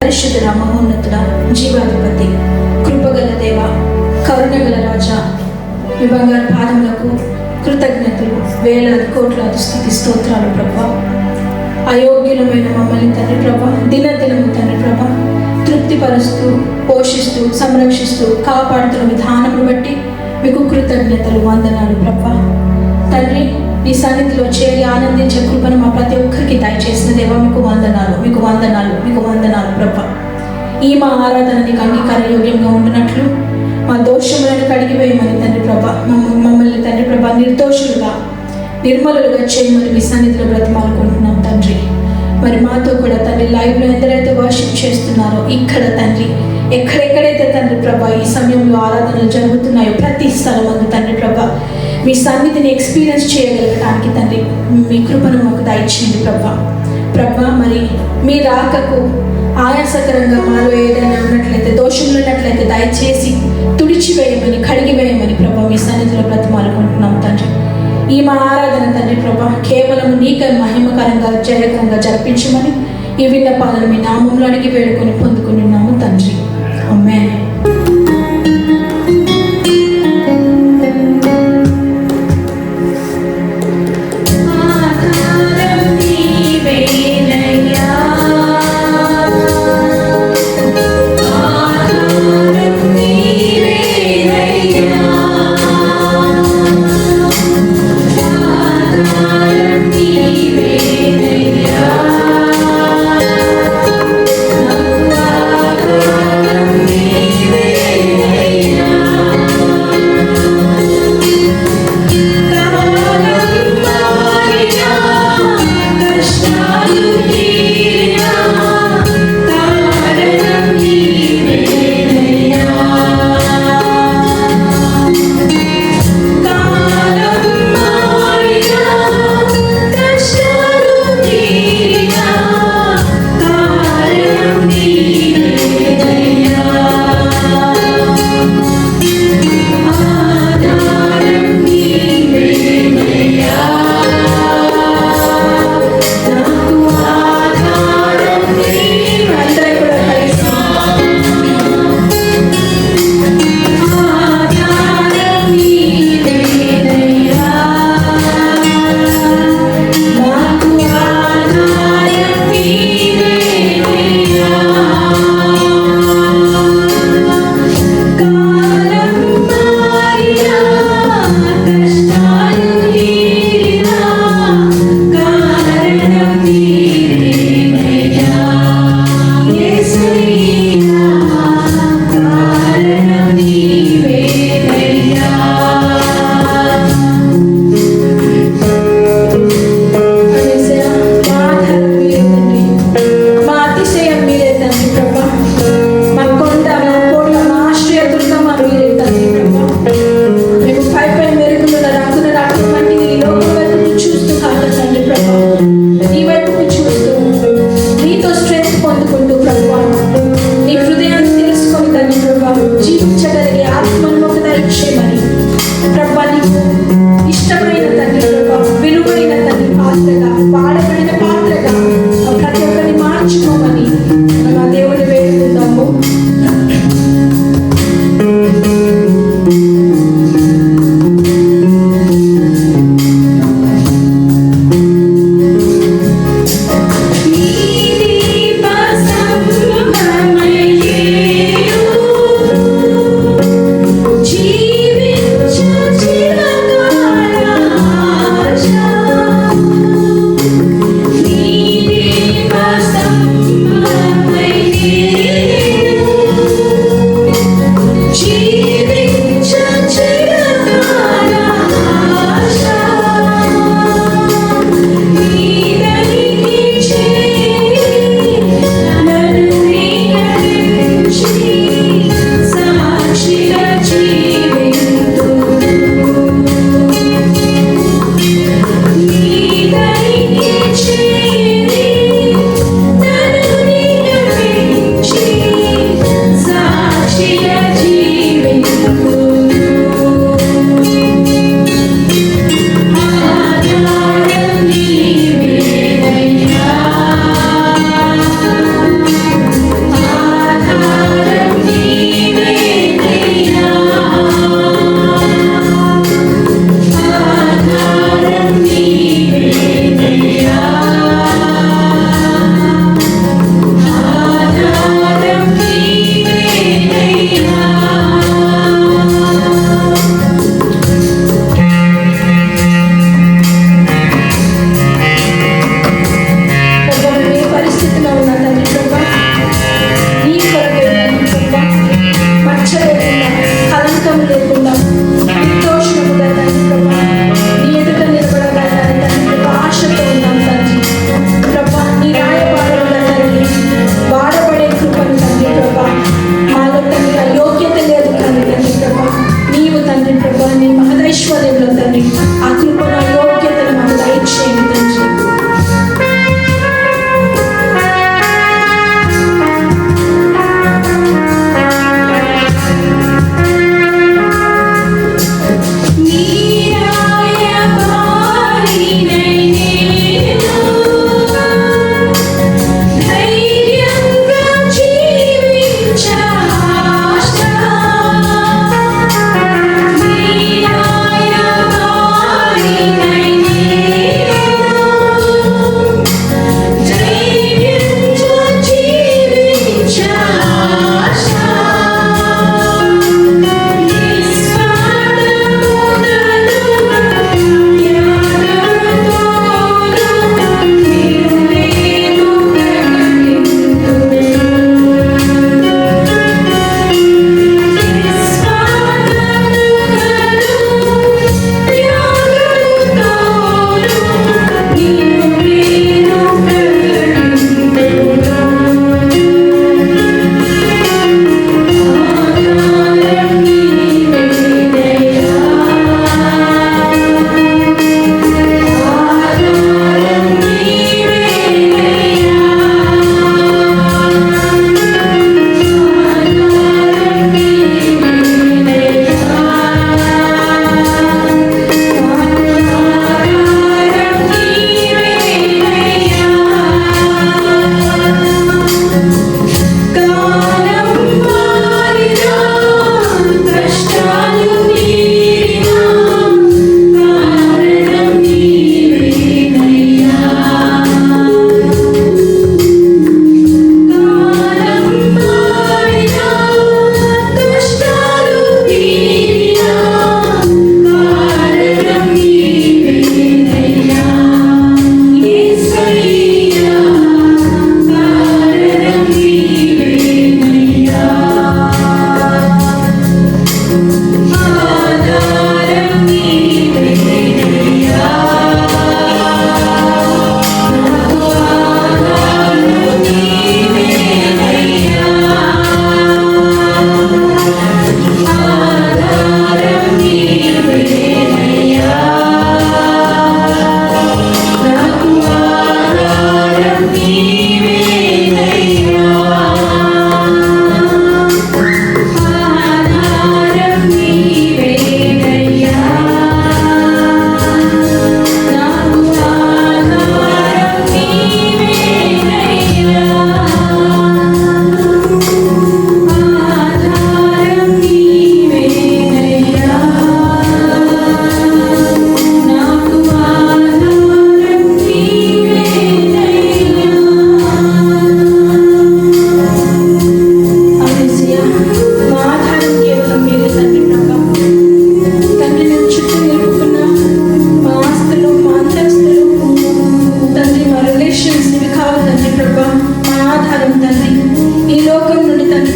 పరిశుద్ధుడా, మహోన్నతుడా, జీవాధిపతి, కృపగల దేవ, కరుణగల రాజా, మీ బంగారు పాదములకు కృతజ్ఞతలు, వేలాది కోట్లాది స్తుతి స్తోత్రాలు ప్రభా. అయోగ్యులమైన మమ్మల్ని తండ్రి ప్రభా, దినదినము తండ్రి ప్రభా తృప్తిపరుస్తూ, పోషిస్తూ, సంరక్షిస్తూ, కాపాడుతున్న విధానమును బట్టి మీకు కృతజ్ఞతలు, వందనాలు ప్రభా. తండ్రి, మీ సన్నిధిలో చేరి ఆనందించే కృపను మా ప్రతి ఒక్కరికి దయచేసిన దేవ, మీకు వందనాలు, మీకు వందనాలు, మీకు వందనాలు ప్రభా. ఈ మా ఆరాధన నీకు అంగీకారయోగ్యంగా ఉంటున్నట్లు మా దోషములను కడిగివేయమని తండ్రి ప్రభా, మమ్మల్ని తండ్రి ప్రభా నిర్దోషులుగా, నిర్మలులుగా చేయమని మీ సన్నిధిలో బ్రతిమాలుకుంటున్నాం తండ్రి. మరి మాతో కూడా తండ్రి లైవ్లో ఎందరైతే వర్షిప్ చేస్తున్నారో ఇక్కడ తండ్రి, ఎక్కడెక్కడైతే తండ్రి ప్రభా ఈ సమయంలో ఆరాధనలు జరుగుతున్నాయో ప్రతి స్థలమందు తండ్రి ప్రభా మీ సన్నిధిని ఎక్స్పీరియన్స్ చేయగలగటానికి తండ్రి మీ కృపను మాకు దయచేయండి ప్రభా. మరి మీ రాకకు ఆయాసకరంగా మాలో ఏదైనా ఉన్నట్లయితే, దోషములు ఉన్నట్లయితే దయచేసి తుడిచివేయమని, కడిగివేయమని ప్రభా మీ సన్నిధిలో బ్రతిమాలుకుంటున్నాం తండ్రి. ఈ మా ఆరాధన తండ్రి ప్రభా కేవలం నీకే మహిమకరంగా, జయకరంగా జరిపించమని ఈ విన్నపాలను మీ నామంలో అడిగి వేడుకొని పొందుకున్నాము తండ్రి. ఆమేన్.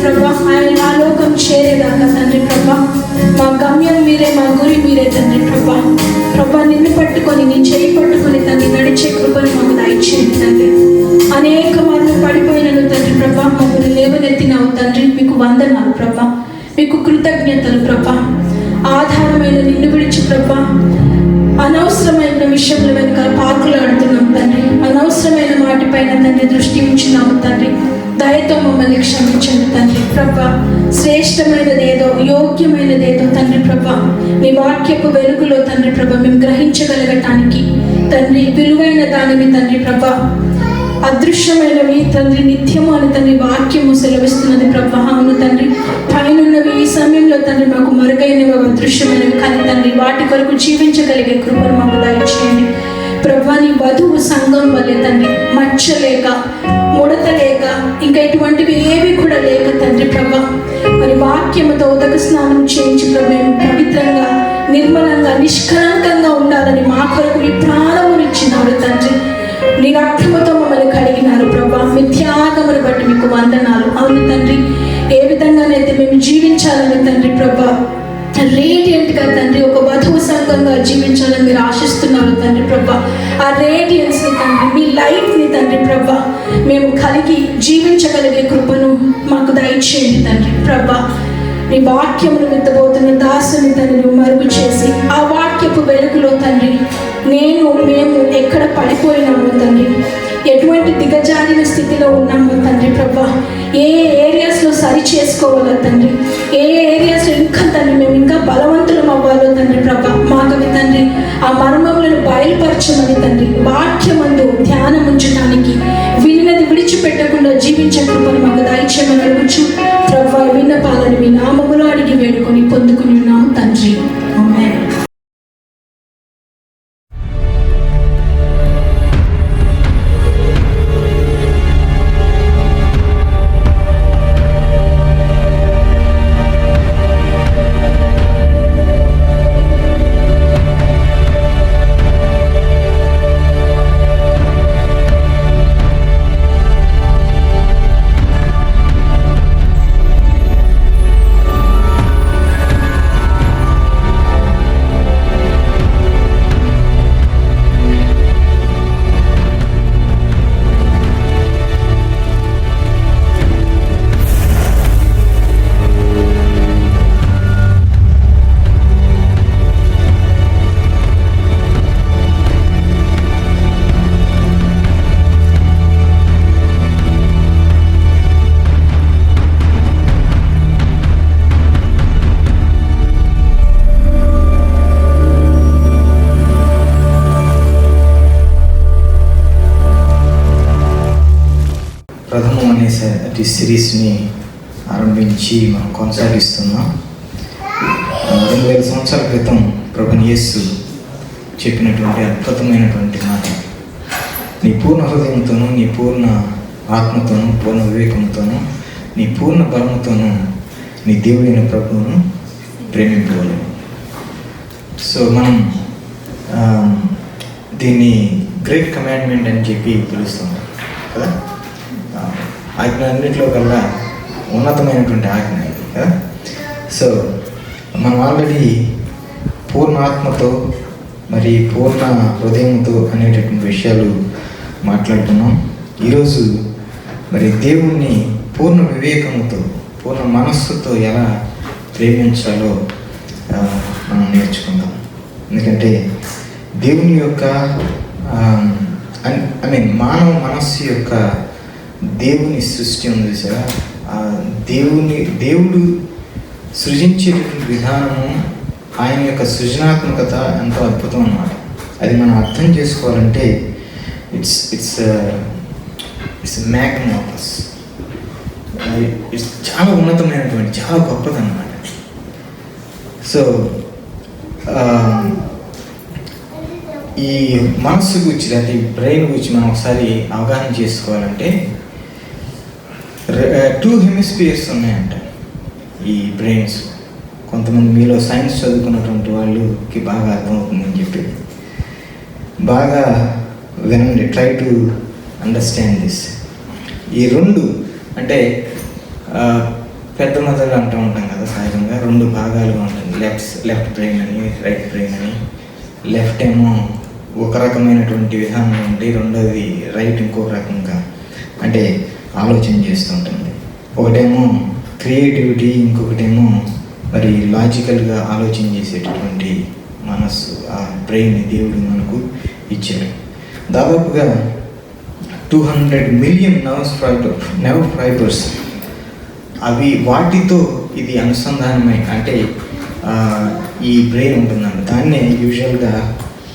ప్రభా, ఆయన ఆ లోకం చేరేదాకా తండ్రి ప్రభా, మా గమ్యం మీరే, మా గురి మీరే తండ్రి ప్రభా. ప్రభా, నిన్ను పట్టుకొని, నీ చేయి పట్టుకొని తండ్రి నడిచే కృపని మాకు దయచేయండి తండ్రి. అనేక మార్లు పడిపోయినను తండ్రి ప్రభా, మమ్మల్ని లేవనెత్తినావు తండ్రి. మీకు వందనాలు ప్రభా, మీకు కృతజ్ఞతలు ప్రభా. ఆధారమైన నిన్ను విడిచి ప్రభా, అనవసరమైన విషయంలో వెనుక పాకులాడుతున్నాం తండ్రి. అనవసరమైన వాటిపైన తండ్రి దృష్టి ఉంచున్నాము తండ్రి. దయతో మమ్మల్ని క్షమించండి తండ్రి ప్రభా. శ్రేష్టమైనదేదో, యోగ్యమైనదేదో తండ్రి ప్రభా, నీ వాక్యపు వెలుగులో తండ్రి ప్రభా మేము గ్రహించగలగటానికి తండ్రి, విలువైన దానిని తండ్రి ప్రభా, అదృశ్యమైనవి తండ్రి నిత్యము అని తండ్రి వాక్యము సెలవిస్తున్నది ప్రభా. అవును తండ్రి, పైనున్నవి ఈ సమయంలో తండ్రి మాకు మరుగైనవి, అదృశ్యమైనవి కానీ తండ్రి వాటి కొరకు జీవించగలిగే కృపను మాకు దయచేయండి ప్రభా. నీ వధువు సంఘం వల్లే తండ్రి, మచ్చలేక, ముడత లేక, ఇంకా ఇటువంటివి ఏవి కూడా లేక తండ్రి ప్రభా, మరి వాక్యముతో ఉదక స్నానం చేయించి ప్రభు మేము పవిత్రంగా, నిర్మలంగా, నిష్కలంకంగా ఉండాలని మా కొరకు నీ ప్రాణమునిచ్చినాడు తండ్రి. నీ రక్తముతో మమ్మల్ని కడిగినారు ప్రభా. మీ త్యాగమును బట్టి మీకు వందనాలు. అవును తండ్రి, ఏ విధంగానైతే మేము జీవించాలని తండ్రి ప్రభా, రేడియంట్గా తండ్రి, ఒక వధువు సంఘంగా జీవించాలని మీరు ఆశిస్తున్నారు తండ్రి ప్రభా. ఆ రేడియన్స్ని తండ్రి, మీ లైఫ్ని తండ్రి ప్రభా మేము కలిగి జీవించగలిగే కృపను మాకు దయచేయండి తండ్రి ప్రభా. నీ వాక్యమును విత్తబోతున్న దాసుని తండ్రి మరుగు చేసి, ఆ వాక్యపు వెలుగులో తండ్రి మేము ఎక్కడ పడిపోయినాము తండ్రి, ఎటువంటి దిగజారిన స్థితిలో ఉన్నాము తండ్రి ప్రభా, ఏ ఏరియాస్లో సరి చేసుకోవాలో తండ్రి, ఏ ఏరియాస్లో ఇంకా తండ్రి మేము ఇంకా బలవంతులం అవ్వాలో తండ్రి ప్రభా, మాకు తండ్రి ఆ మర్మములను బయలుపరచమని తండ్రి, వాక్యమందు ధ్యానం ఉంచడానికి, విన్నది విడిచిపెట్టకుండా జీవించే కృపను మాకు దయచేయమని అడుగుచు ప్రభా. విన్నపాలని మీ నామములో అడిగి వేడుకొని పొందుకుని ఉన్నాము తండ్రి. ఆమేన్. ప్రథమం అనే సిరీస్ని ఆరంభించి మనం కొనసాగిస్తున్నాం. 2000 సంవత్సరాల క్రితం ప్రభువైన యేసు చెప్పినటువంటి అద్భుతమైనటువంటి మాట, నీ పూర్ణ హృదయంతోనూ, నీ పూర్ణ ఆత్మతోనూ, పూర్ణ వివేకంతోనూ, నీ పూర్ణ బలముతోనూ నీ దేవుడైన ప్రభువును ప్రేమింపగలము. సో మనం దీన్ని గ్రేట్ కమాండ్మెంట్ అని చెప్పి పిలుస్తాం కదా. ఆజ్ఞ అన్నింటిలో కల్లా ఉన్నతమైనటువంటి ఆజ్ఞ కదా. సో మనం ఆల్రెడీ పూర్ణ ఆత్మతో మరి పూర్ణ హృదయంతో అనేటటువంటి విషయాలు మాట్లాడుతున్నాం. ఈరోజు మరి దేవుణ్ణి పూర్ణ వివేకముతో, పూర్ణ మనస్సుతో ఎలా ప్రేమించాలో మనం నేర్చుకుందాం. ఎందుకంటే దేవుని యొక్క మానవ మనస్సు యొక్క దేవుని సృష్టి ఉంది సార్. దేవుడు సృజించేటటువంటి విధానము, ఆయన యొక్క సృజనాత్మకత ఎంతో అద్భుతం అన్నమాట. అది మనం అర్థం చేసుకోవాలంటే it's Magnum of us. It's చాలా ఉన్నతమైనటువంటి, చాలా గొప్పది అన్నమాట. సో ఈ మనస్సు గురించి, అంటే ఈ బ్రెయిన్ గురించి మనం ఒకసారి అవగాహన చేసుకోవాలంటే 2 హెమిస్ఫియర్స్ ఉన్నాయంట ఈ బ్రెయిన్స్. కొంతమంది మీలో సైన్స్ చదువుకున్నటువంటి వాళ్ళకి బాగా అర్థమవుతుందని చెప్పి బాగా వినండి, ట్రై టు అండర్స్టాండ్ దిస్. ఈ 2 అంటే పెద్ద మెదడు అంటూ ఉంటాం కదా సహజంగా, 2 భాగాలుగా ఉంటుంది. లెఫ్ట్ బ్రెయిన్ అని, రైట్ బ్రెయిన్ అని. లెఫ్ట్ ఏమో ఒక రకమైనటువంటి విధానం ఉంటే, రెండోది రైట్ ఇంకొక రకంగా అంటే ఆలోచన చేస్తూ ఉంటుంది. ఒకటేమో క్రియేటివిటీ, ఇంకొకటేమో మరి లాజికల్గా ఆలోచన చేసేటటువంటి మనస్సు. ఆ బ్రెయిన్ దేవుడు మనకు ఇచ్చాడు. దాదాపుగా 200 మిలియన్ నర్వ్ ఫైబర్స్ అవి వాటితో ఇది అనుసంధానమై అంటే ఈ బ్రెయిన్ ఉంటుందండి. దాన్నే యూజువల్గా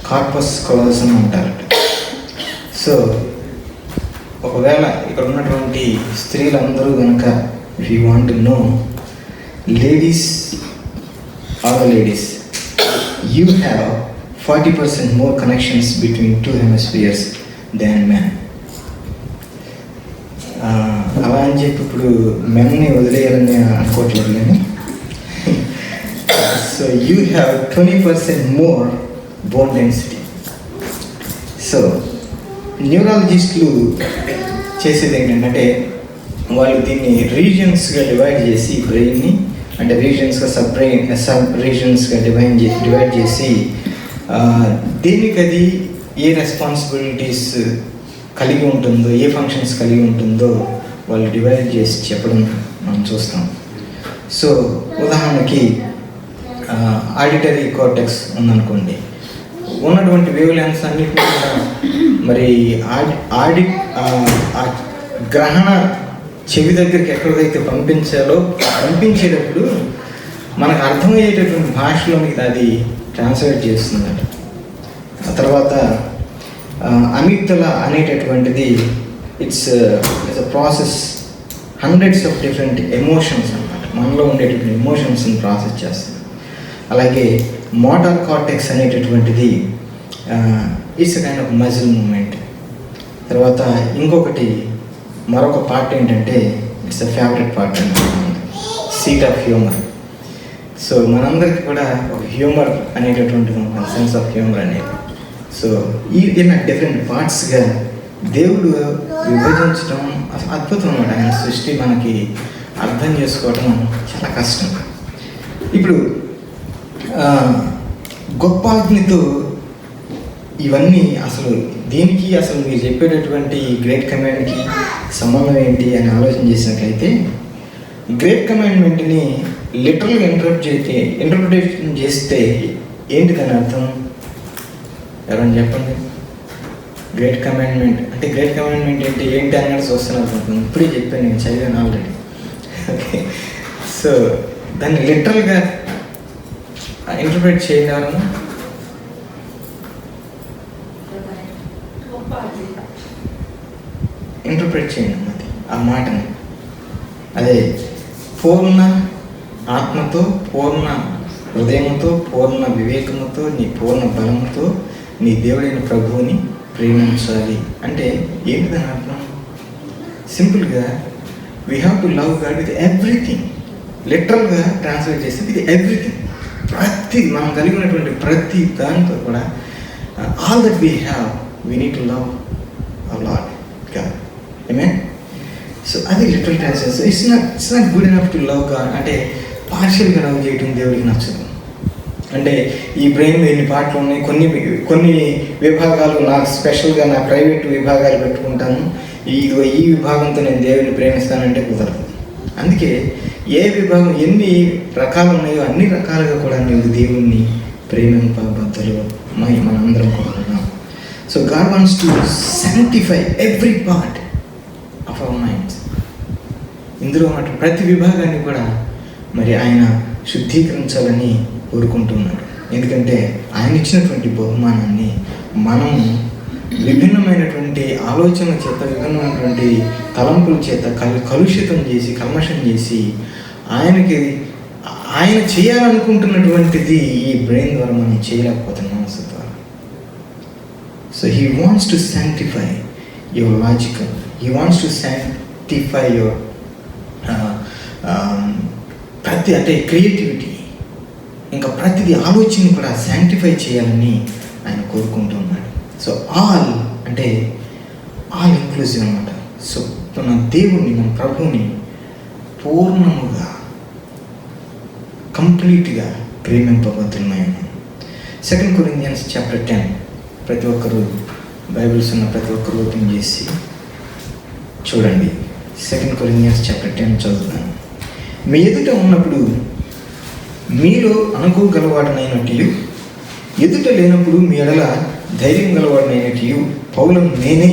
కార్పస్ కాలోసమ్ అంటారట. సో ఒకవేళ ఇక్కడ ఉన్నటువంటి స్త్రీలందరూ కనుక if you want to know, ladies, all the ladies, you have 40% more connections between 2 hemispheres than men. అలా అని చెప్పి ఇప్పుడు మెన్ని వదిలేయాలని అనుకోవట్లేదు కానీ so you have 20% more bone density. So న్యూరాలజిస్టులు చేసేది ఏంటంటే వాళ్ళు దీన్ని రీజియన్స్గా డివైడ్ చేసి బ్రెయిన్ని అంటే రీజియన్స్గా సబ్ రీజియన్స్గా డివైడ్ చేసి దేనికి అది ఏ రెస్పాన్సిబిలిటీస్ కలిగి ఉంటుందో, ఏ ఫంక్షన్స్ కలిగి ఉంటుందో వాళ్ళు డివైడ్ చేసి చెప్పడం మనం చూస్తాం. సో ఉదాహరణకి ఆడిటరీ కార్టెక్స్ ఉందనుకోండి, ఉన్నటువంటి వేవ్ లెన్స్ అన్నింటినీ కూడా మరి గ్రహణ చెవి దగ్గరికి ఎక్కడికైతే పంపించాలో పంపించేటప్పుడు మనకు అర్థమయ్యేటటువంటి భాషలోనికి అది ట్రాన్స్లేట్ చేస్తుందట. ఆ తర్వాత అమిగ్దల అనేటటువంటిది it's a process, hundreds of different emotions అన్నమాట, మనలో ఉండేటటువంటి ఎమోషన్స్ని ప్రాసెస్ చేస్తుంది. అలాగే మోటార్ కార్టెక్స్ అనేటటువంటిది it's kind of muscle moment. తర్వాత ఇంకొకటి మరొక పార్ట్ ఏంటంటే ఇట్స్ అ ఫేవరెట్ పార్ట్ అంటే సీట్ ఆఫ్ హ్యూమర్. సో మనందరికీ కూడా ఒక హ్యూమర్ అనేటటువంటి సెన్స్ ఆఫ్ హ్యూమర్ అనేది. సో ఇలా డిఫరెంట్ పార్ట్స్గా దేవుడు విభజించడం అసలు అద్భుతం అన్నమాట. ఆయన సృష్టి మనకి అర్థం చేసుకోవడం చాలా కష్టం. ఇప్పుడు గొప్ప అగ్నితో ఇవన్నీ అసలు దీనికి అసలు మీరు చెప్పేటటువంటి గ్రేట్ కమాండ్కి సంబంధం ఏంటి అని ఆలోచన చేసినట్లయితే, గ్రేట్ కమాండ్మెంట్ని లిటరల్గా ఇంటర్ప్రిటేషన్ చేస్తే ఏంటి దాని అర్థం ఎవరైనా చెప్పండి. గ్రేట్ కమాండ్మెంట్ అంటే ఏంటి అన్నట్టు చూస్తున్నారు. ఇప్పుడే చెప్పాను, నేను చదివాను ఆల్రెడీ. ఓకే, సో దాన్ని లిటరల్గా ఇంటర్ప్రిట్ చేయగలను. ఇంటర్ప్రిట్ చేయండి అది ఆ మాటని. అదే పూర్ణ ఆత్మతో, పూర్ణ హృదయంతో, పూర్ణ వివేకముతో, నీ పూర్ణ బలముతో నీ దేవుడైన ప్రభువుని ప్రేమించాలి అంటే ఏంటి దాని అర్థం? సింపుల్గా we have to love God with everything. లిటరల్గా ట్రాన్స్లేట్ చేస్తే విత్ ఎవ్రీథింగ్, ప్రతి మనం కలిగి ఉన్నటువంటి ప్రతి దానితో కూడా all that we have we need to love our Lord God. ఆమేన్. సో అది literal translation. It's not good enough to love God అంటే పార్షియల్గా లవ్ చేయడం దేవుడికి నచ్చదు. అంటే ఈ బ్రెయిన్లో ఎన్ని పార్ట్లు ఉన్నాయి, కొన్ని విభాగాలు నాకు స్పెషల్గా నా ప్రైవేట్ విభాగాలు పెట్టుకుంటాను, ఈ విభాగంతో నేను దేవుడిని ప్రేమిస్తానంటే కుదరదు. అందుకే ఏ విభాగం ఎన్ని రకాలు ఉన్నాయో అన్ని రకాలుగా కూడా నువ్వు దేవుణ్ణి ప్రేమింపబద్దలు మనందరం కూడా ఉన్నాం. So God wants to sanctify every part of our minds. ఇందులో ఉన్న ప్రతి విభాగాన్ని కూడా మరి ఆయన శుద్ధీకరించాలని కోరుకుంటున్నాడు. ఎందుకంటే ఆయన ఇచ్చినటువంటి బహుమానాన్ని మనము విభిన్నమైనటువంటి ఆలోచన చేత, విభిన్నమైనటువంటి తలంపుల చేత కలుషితం చేసి, కల్మషం చేసి ఆయన చేయాలనుకుంటున్నటువంటిది ఈ బ్రెయిన్ ద్వారా మనం చేయలేకపోతున్నాం మనసు ద్వారా. So he wants to sanctify your logical, he wants to sanctify your ప్రతి అంటే క్రియేటివిటీ, ఇంకా ప్రతిదీ ఆలోచన కూడా శాంక్టిఫై చేయాలని ఆయన కోరుకుంటున్నాడు. సో ఆల్ అంటే ఆల్ ఇంక్లూజివ్ అన్నమాట. సో మన దేవుణ్ణి, మన ప్రభువుని పూర్ణముగా కంప్లీట్గా ప్రేమింపబడుతున్నాయి. 2 Corinthians chapter 10 ప్రతి ఒక్కరు బైబిల్స్ ఉన్న ప్రతి ఒక్కరు ఓపెన్ చేసి చూడండి. 2 Corinthians chapter 10 చదువుతాను. మీ ఎదుట ఉన్నప్పుడు మీలో అనుకోగలవాడనైనట్టు, ఎదుట లేనప్పుడు మీ ఎడల ధైర్యం గలవాడనైనట్టు పౌలను నేనే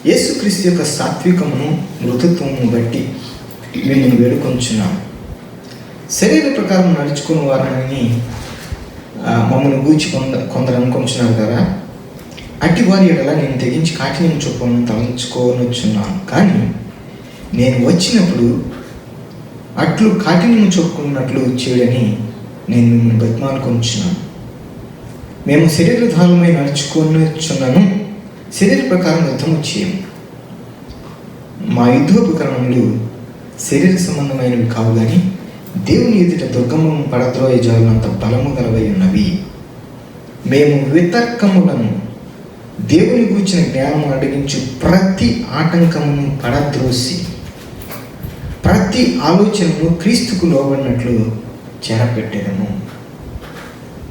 యేసుక్రీస్తు యొక్క సాత్వికమును మృదుత్వమును బట్టి మిమ్మల్ని వేడుకొంచున్నాను. శరీర ప్రకారం నడుచుకుని వారని మమ్మల్ని గూర్చి కొందరు అనుకుంటున్నారు కదా. అట్టి వారి ఎడల నేను తెగించి కాఠిన్యం చొప్పున తలంచుకోనొచ్చున్నాను. కానీ నేను వచ్చినప్పుడు అట్లు కాఠిన్యం చొప్పుకున్నట్లు చేయడని నేను మిమ్మల్ని బతిమాలుకొంచున్నాను. మేము శరీరధారమై నడుచుకొనొచ్చున్నాను, శరీర ప్రకారం యుద్ధము చేయము. మా యుద్ధోపకరణములు శరీర సంబంధమైనవి కావు, కానీ దేవుని ఎదుట దుర్గమును పడద్రోయ జాలంత బలము గలవై ఉన్నవి. మేము వితర్కములను దేవుని గూర్చిన జ్ఞానము అడిగించు ప్రతి ఆటంకమును పడద్రోసి ప్రతి ఆలోచనను క్రీస్తుకు లోబడినట్లు చెరపెట్టేదము.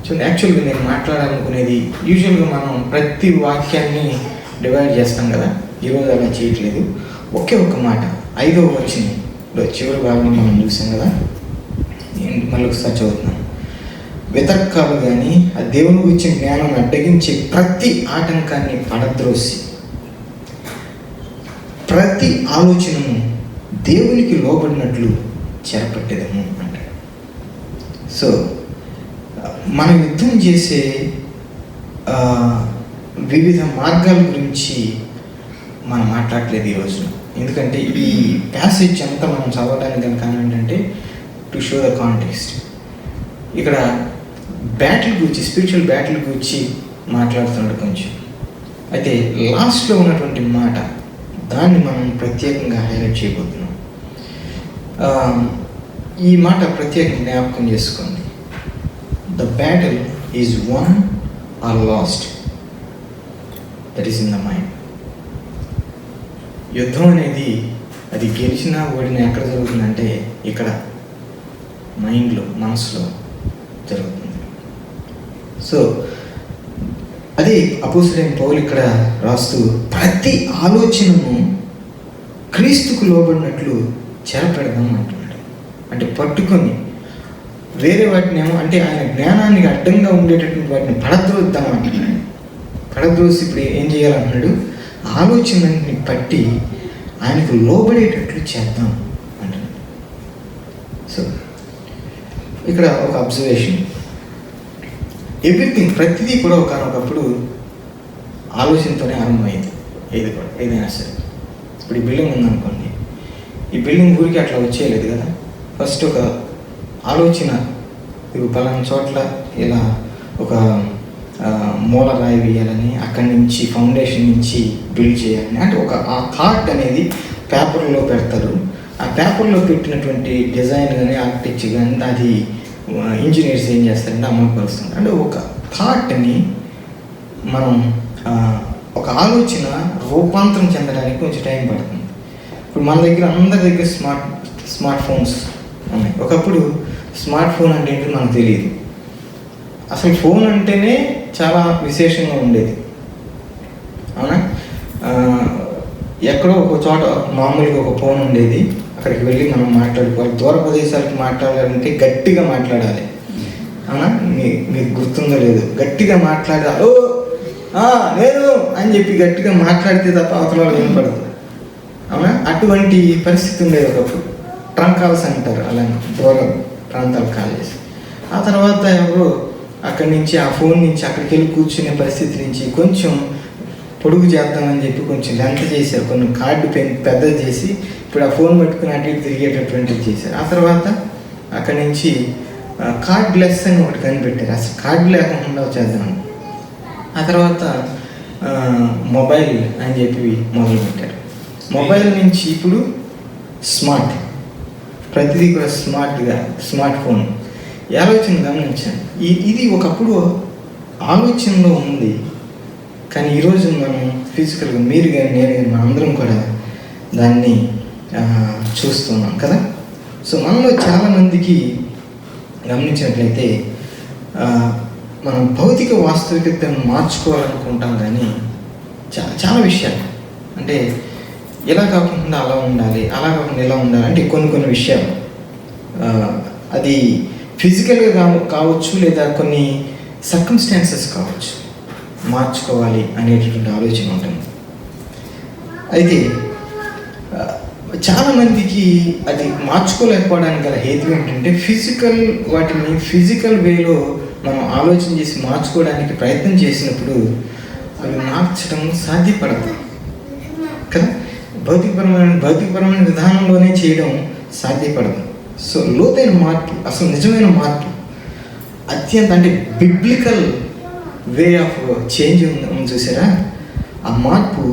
చూడండి, యాక్చువల్గా నేను మాట్లాడాలనుకునేది, యూజువల్గా మనం ప్రతి వాక్యాన్ని డివైడ్ చేస్తాం కదా. ఈరోజు అలా చేయట్లేదు. ఒకే ఒక్క మాట 5వ వచనంలో చివరి భాగంలో మనం చూసాం కదా. నేను మళ్ళీ ఒకసారి చదువుతున్నాను. వితర్కాలు కానీ ఆ దేవుని గురించి జ్ఞానాన్ని అడ్డగించే ప్రతి ఆటంకాన్ని పడద్రోసి ప్రతి ఆలోచనను దేవునికి లోబడినట్లు చెరపట్టేదము అంటాడు. సో మనం యుద్ధం చేసే వివిధ మార్గాల గురించి మనం మాట్లాడలేదు ఈరోజు. ఎందుకంటే ఈ ప్యాసేజ్ అంతా మనం చదవడానికి కనుక ఏంటంటే టు షో ద కాంటెక్స్ట్. ఇక్కడ బ్యాటిల్ గురించి, స్పిరిచువల్ బ్యాటిల్ గురించి మాట్లాడుతున్నాడు కొంచెం. అయితే లాస్ట్లో ఉన్నటువంటి మాట, దాన్ని మనం ప్రత్యేకంగా హైలైట్ చేయబోతున్నాం. ఈ మాట ప్రత్యేకంగా జ్ఞాపకం చేసుకోండి. The battle is won or lost, that is in the mind. యుద్ధం అనేది అది గెలిచినా ఓడినా ఎక్కడ జరుగుతుందంటే ఇక్కడ మైండ్లో, మనసులో జరుగుతుంది. సో అదే అపోస్తలుడైన పౌలు ఇక్కడ రాస్తూ ప్రతి ఆలోచనను క్రీస్తుకు లోబడినట్లు చెరపెడదాం అంటున్నాడు. అంటే పట్టుకొని వేరే వాటినేమో, అంటే ఆయన జ్ఞానానికి అడ్డంగా ఉండేటటువంటి వాటిని పడద్రోద్దాం అంటున్నాడు. పడద్రోసి ఇప్పుడు ఏం చేయాలంటున్నాడు? ఆలోచనని పట్టి ఆయనకు లోబడేటట్లు చేద్దాం అంటున్నాడు. సో ఇక్కడ ఒక అబ్జర్వేషన్, ఎవ్రీథింగ్, ప్రతిదీ కూడా ఒకనొకప్పుడు ఆలోచనతోనే ఆరంభమైంది. ఏదైనా సరే. ఇప్పుడు ఈ బిల్డింగ్ ఉందనుకోండి, ఈ బిల్డింగ్ ఊరికి అట్లా వచ్చేయలేదు కదా. ఫస్ట్ ఒక ఆలోచన, ఇప్పుడు పలానా చోట్ల ఇలా ఒక మూల రాయి వేయాలని, అక్కడి నుంచి ఫౌండేషన్ నుంచి బిల్డ్ చేయాలని, అంటే ఒక ఆ థాట్ అనేది పేపర్లో పెడతారు. ఆ పేపర్లో పెట్టినటువంటి డిజైన్ కానీ ఆర్కిటెక్చర్ కానీ అది ఇంజనీర్స్ ఏం చేస్తారంటే అమలుపరుస్తుంది. అంటే ఒక థాట్ని మనం ఒక ఆలోచన రూపాంతరం చెందడానికి కొంచెం టైం పడుతుంది. ఇప్పుడు మన దగ్గర అందరి దగ్గర స్మార్ట్ ఫోన్స్ ఉన్నాయి. ఒకప్పుడు స్మార్ట్ ఫోన్ అంటే ఏంటో మనకు తెలియదు. అసలు ఫోన్ అంటేనే చాలా విశేషంగా ఉండేది, అవునా? ఎక్కడో ఒక చోట మామూలుగా ఒక ఫోన్ ఉండేది, అక్కడికి వెళ్ళి మనం మాట్లాడుకోవాలి. దూర ప్రదేశాలకు మాట్లాడాలంటే గట్టిగా మాట్లాడాలి, అవునా? మీకు గుర్తుందో లేదు, గట్టిగా మాట్లాడాలి. నేను అని చెప్పి గట్టిగా మాట్లాడితే తప్ప అవతల వినపడదు, అవునా? అటువంటి పరిస్థితి ఉండేది ఒకప్పుడు. ట్రంక్ కాల్స్ అంటారు, అలా దూర ప్రాంతాలు కాల్ చేసి. ఆ తర్వాత ఎవరు అక్కడి నుంచి ఆ ఫోన్ నుంచి అక్కడికి వెళ్ళి కూర్చునే పరిస్థితి నుంచి కొంచెం పొడుగు చేద్దామని చెప్పి కొంచెం లెంత్ చేశారు, కొన్ని కార్డు పెద్దది చేసి ఇప్పుడు ఆ ఫోన్ పెట్టుకుని అటు ఇటు తిరిగేటటువంటిది చేశారు. ఆ తర్వాత అక్కడి నుంచి కార్డ్ లెస్ అని ఒకటి కనిపెట్టారు, అసలు కార్డు లేకుండా చేద్దామని. ఆ తర్వాత మొబైల్ అని చెప్పి మొదలుపెట్టారు. మొబైల్ నుంచి ఇప్పుడు స్మార్ట్, ప్రతిదీ కూడా స్మార్ట్ ఫోన్. ఈ ఆలోచన గమనించాను. ఇది ఒకప్పుడు ఆలోచనలో ఉంది, కానీ ఈరోజు మనం ఫిజికల్గా, మీరు కానీ నేను కానీ మనందరం కూడా దాన్ని చూస్తున్నాం కదా. సో మనలో చాలామందికి గమనించినట్లయితే మనం భౌతిక వాస్తవికతను మార్చుకోవాలనుకుంటాం, కానీ చాలా విషయాలు అంటే ఇలా కాకుండా అలా ఉండాలి, అలా కాకుండా ఇలా ఉండాలి అంటే కొన్ని విషయాలు అది ఫిజికల్గా కావచ్చు, లేదా కొన్ని సర్కమ్స్టాన్సెస్ కావచ్చు, మార్చుకోవాలి అనేటటువంటి ఆలోచన ఉంటుంది. అయితే చాలామందికి అది మార్చుకోలేకపోవడానికి గల హేతు ఏంటంటే వాటిని ఫిజికల్ వేలో మనం ఆలోచన చేసి మార్చుకోవడానికి ప్రయత్నం చేసినప్పుడు అవి మార్చడం సాధ్యపడదు కదా. భౌతికపరమైన విధానంలోనే చేయడం సాధ్యపడదు. సో లోతైన మార్పు, అసలు నిజమైన మార్పు, అత్యంత అంటే బిబ్లికల్ వే ఆఫ్ చేంజ్ ఉంది చూసారా, ఆ మార్పు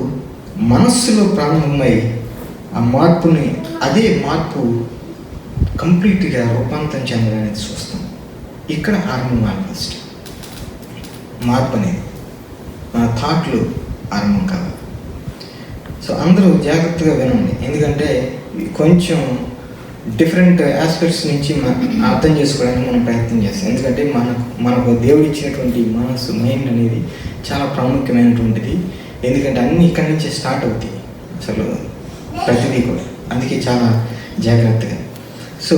మనస్సులో ప్రారంభమై ఆ మార్పుని, అదే మార్పు కంప్లీట్గా రూపాంతరం చెందడానికి చూస్తాం. ఇక్కడ ఆరంభం ఫస్ట్ మార్పు అనేది మన థాట్లు ఆరంభం కావాలి. సో అందరూ జాగ్రత్తగా వినండి, ఎందుకంటే కొంచెం డిఫరెంట్ ఆస్పెక్ట్స్ నుంచి అర్థం చేసుకోవడానికి మనం ప్రయత్నం చేస్తాం. ఎందుకంటే మనకు దేవుడు ఇచ్చినటువంటి మనసు, మైండ్ అనేది చాలా ప్రాముఖ్యమైనటువంటిది. ఎందుకంటే అన్నీ ఇక్కడి నుంచే స్టార్ట్ అవుతాయి అసలు ప్రతిదీ కూడా. అందుకే చాలా జాగ్రత్తగా. సో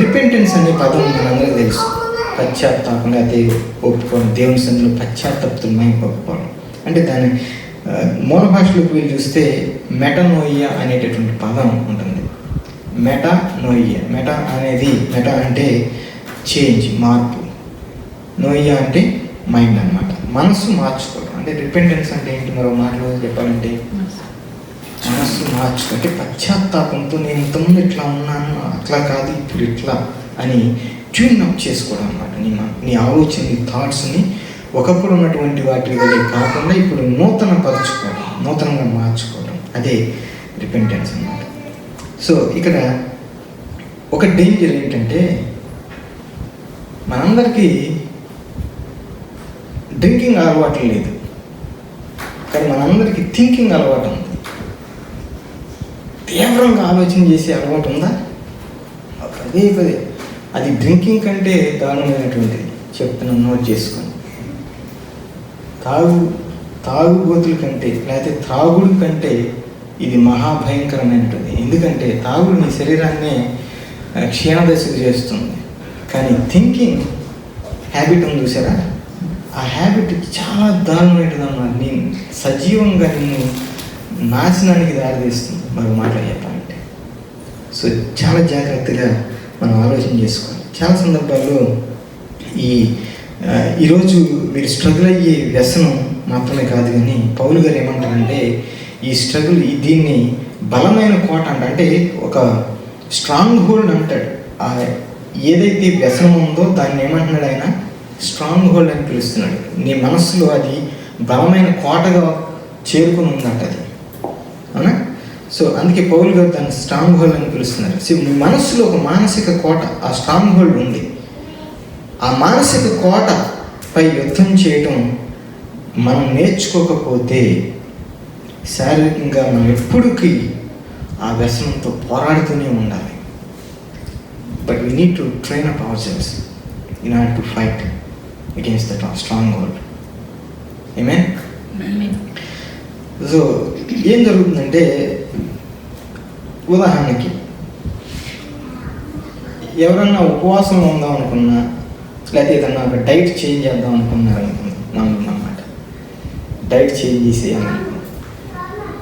రిపెంటెన్స్ అనే పదం మనందరికీ తెలుసు. పశ్చాత్తాపంగా ఒప్పుకోవడం, దేవుని సన్నిధిలో పశ్చాత్తాపమై ఒప్పుకోవడం అంటే దాని మూల భాషలోకి వెళ్ళి చూస్తే మెటనోయియా అనేటటువంటి పదం ఉంటుంది. మెటనోయియా, మెటా అంటే చేంజ్, మార్పు, నోయియా అంటే మైండ్ అన్నమాట, మనసు మార్చుకోవడం. అంటే రిపెంటెన్స్ అంటే ఏంటి, మరో మాటలో చెప్పాలంటే మనసు మార్చుకో అంటే పశ్చాత్తాపంతో నేను ఇంతకుముందు ఇట్లా ఉన్నాను, అట్లా కాదు ఇప్పుడు ఇట్లా అని ట్యూన్ అప్ చేసుకోవడం అనమాట. నీ ఆలోచన, నీ థాట్స్ని ఒకప్పుడు ఉన్నటువంటి వాటి వల్ల కాకుండా ఇప్పుడు నూతనపరచుకోవడం, నూతనంగా మార్చుకోవడం, అదే రిపెంటెన్స్ అన్నమాట. సో ఇక్కడ ఒక డేంజర్ ఏంటంటే మనందరికీ డ్రింకింగ్ అలవాటు లేదు, కానీ మనందరికీ థింకింగ్ అలవాటు ఉంది. తీవ్రంగా ఆలోచన చేసే అలవాటు ఉందా? పదే అది డ్రింకింగ్ కంటే దారుణమైనటువంటిది. చెప్తున్నాను, నోట్ చేసుకొని. తాగుబోతుల కంటే, లేకపోతే త్రాగుడు కంటే ఇది మహాభయంకరమైనటువంటి. ఎందుకంటే తాగుడు నీ శరీరాన్నే క్షీణదశకు చేస్తుంది, కానీ థింకింగ్ హ్యాబిట్ ఉంది చూసారా, ఆ హ్యాబిట్ చాలా దారుణమైనది అన్నమాట. నేను సజీవంగా నిన్ను నాశనానికి దారితీస్తుంది, మరో మాటలు చెప్పాలంటే. సో చాలా జాగ్రత్తగా మనం ఆలోచన చేసుకోవాలి. చాలా సందర్భాల్లో ఈరోజు మీరు స్ట్రగుల్ అయ్యే వ్యసనం మాత్రమే కాదు, కానీ పౌలు గారు ఏమంటారంటే ఈ స్ట్రగుల్, దీన్ని బలమైన కోట అంటే ఒక స్ట్రాంగ్ హోల్డ్ అంటాడు. ఏదైతే వ్యసనం ఉందో దాన్ని ఏమంటున్నాడు ఆయన, స్ట్రాంగ్ హోల్డ్ అని పిలుస్తున్నాడు. నీ మనస్సులో అది బలమైన కోటగా చేరుకుని ఉందంట అది, అవునా? సో అందుకే పౌలు గారు దాన్ని స్ట్రాంగ్ హోల్డ్ అని పిలుస్తున్నారు. సో నీ మనస్సులో ఒక మానసిక కోట, ఆ స్ట్రాంగ్ హోల్డ్ ఉంది. ఆ మానసిక కోటపై యుద్ధం చేయటం మనం నేర్చుకోకపోతే శారీరకంగా మనం ఎప్పటికీ ఆ వ్యసనంతో పోరాడుతూనే ఉండాలి. But we need to train up hour cells in order to fight against that stronghold. Amen? Amen. So ఏం జరుగుతుందంటే, ఉదాహరణకి ఎవరన్నా ఉపవాసంలో ఉందాం అనుకున్నా, లేకపోతే ఏదన్నా ఒక డైట్ చేంజ్ చేద్దాం అనుకున్నమాట, డైట్ చేంజ్ చేసేయాలనుకున్నాం.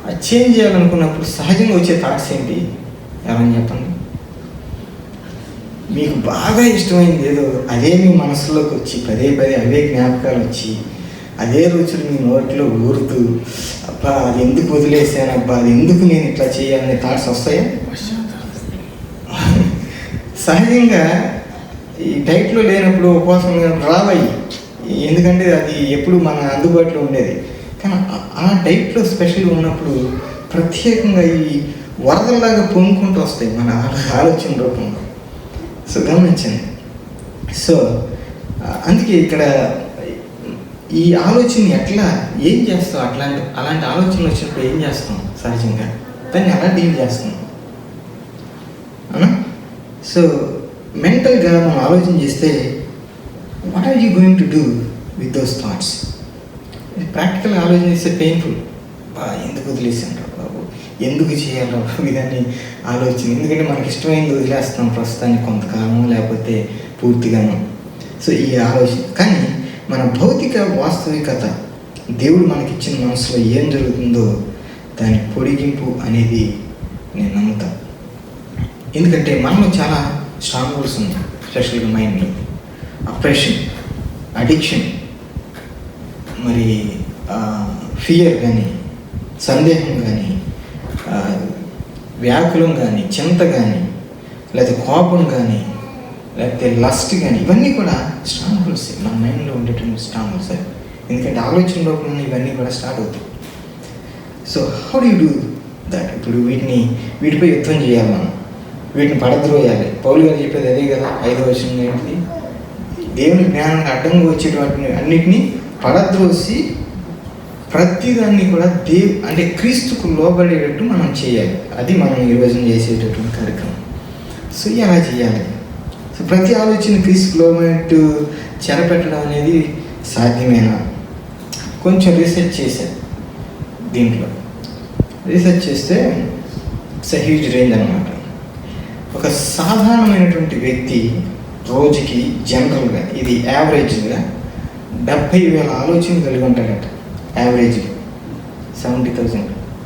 అది చేంజ్ చేయాలనుకున్నప్పుడు సహజంగా వచ్చే థాట్స్ ఏంటి, ఎవరని చెప్పండి? మీకు బాగా ఇష్టమైంది ఏదో అదే మీ మనసులోకి వచ్చి పదే అవే జ్ఞాపకాలు వచ్చి అదే రుచులు మీ నోట్లో ఊరుతూ, అబ్బా అది ఎందుకు వదిలేసాను, అబ్బా అది ఎందుకు నేను ఇట్లా చేయాలనే థాట్స్ వస్తాయా? సహజంగా ఈ డైట్లో లేనప్పుడు, ఉపవాసం రావయ్యి, ఎందుకంటే అది ఎప్పుడు మన అందుబాటులో ఉండేది. కానీ ఆ డైట్లో స్పెషల్గా ఉన్నప్పుడు ప్రత్యేకంగా ఈ వరదల్లాగా పొంగుకుంటూ వస్తాయి మన ఆలోచన రూపంలో. సో గమనించండి. సో అందుకే ఇక్కడ ఈ ఆలోచన ఏం చేస్తాం, అలాంటి ఆలోచనలు వచ్చినప్పుడు ఏం చేస్తాం, సహజంగా దాన్ని ఎలా డీల్ చేస్తాం, అవునా? సో మెంటల్గా మనం ఆలోచన చేస్తే what are you going to do with those thoughts? ప్రాక్టికల్గా ఆలోచన చేస్తే పెయిన్ఫుల్. ఎందుకు వదిలేసాను బాబు, ఎందుకు చేయాలి ఇదాన్ని ఆలోచన, ఎందుకంటే మనకి ఇష్టమైంది వదిలేస్తాం ప్రస్తుతానికి కొంతకాలం, లేకపోతే పూర్తిగాను. సో ఈ ఆలోచన, కానీ మన భౌతిక వాస్తవికత, దేవుడు మనకిచ్చిన మనసులో ఏం జరుగుతుందో దాని పొడిగింపు అనేది నేను నమ్ముతాను. ఎందుకంటే మనలో చాలా స్ట్రాంగ్ హోల్డ్స్ ఉన్నాయి, స్పెషల్గా మైండ్లో. అప్రెషన్, అడిక్షన్, మరి ఫియర్ కానీ, సందేహం కానీ, వ్యాకులం కానీ, చింత కానీ, లేకపోతే కోపం కానీ, లేకపోతే లస్ట్ కానీ, ఇవన్నీ కూడా స్ట్రాంగ్ హోల్డ్స్ మన మైండ్లో ఉండేటువంటి స్ట్రాంగ్ హోల్డ్స్. ఎందుకంటే ఆలోచన లోపల ఇవన్నీ కూడా స్టార్ట్ అవుతాయి. So how do you do that? ఇప్పుడు వీటిపై యుద్ధం చేయాలి మనం, వీటిని పడద్రోయాలి. పౌలు గారు చెప్పేది అదే కదా, 5వ వచనం ఏంటిది? దేవుని జ్ఞానానికి అడ్డంగా వచ్చేటువంటి అన్నిటినీ పడద్రోసి ప్రతిదాన్ని కూడా అంటే క్రీస్తుకు లోబడేటట్టు మనం చేయాలి. అది మనం ఈరోజు చేసేటటువంటి కార్యక్రమం. సో ఎలా చేయాలి? సో ప్రతి ఆలోచన క్రీస్తుకు లోబడేట్టు చెరపెట్టడం అనేది సాధ్యమేనా? కొంచెం రీసెర్చ్ చేశాను. దీంట్లో రీసెర్చ్ చేస్తే ఇట్స్ ఎ హ్యూజ్ రేంజ్ అనమాట. ఒక సాధారణమైనటువంటి వ్యక్తి రోజుకి జనరల్గా, ఇది యావరేజ్గా 70,000 ఆలోచనలు కలిగి ఉంటాడట. యావరేజ్గా 70,000.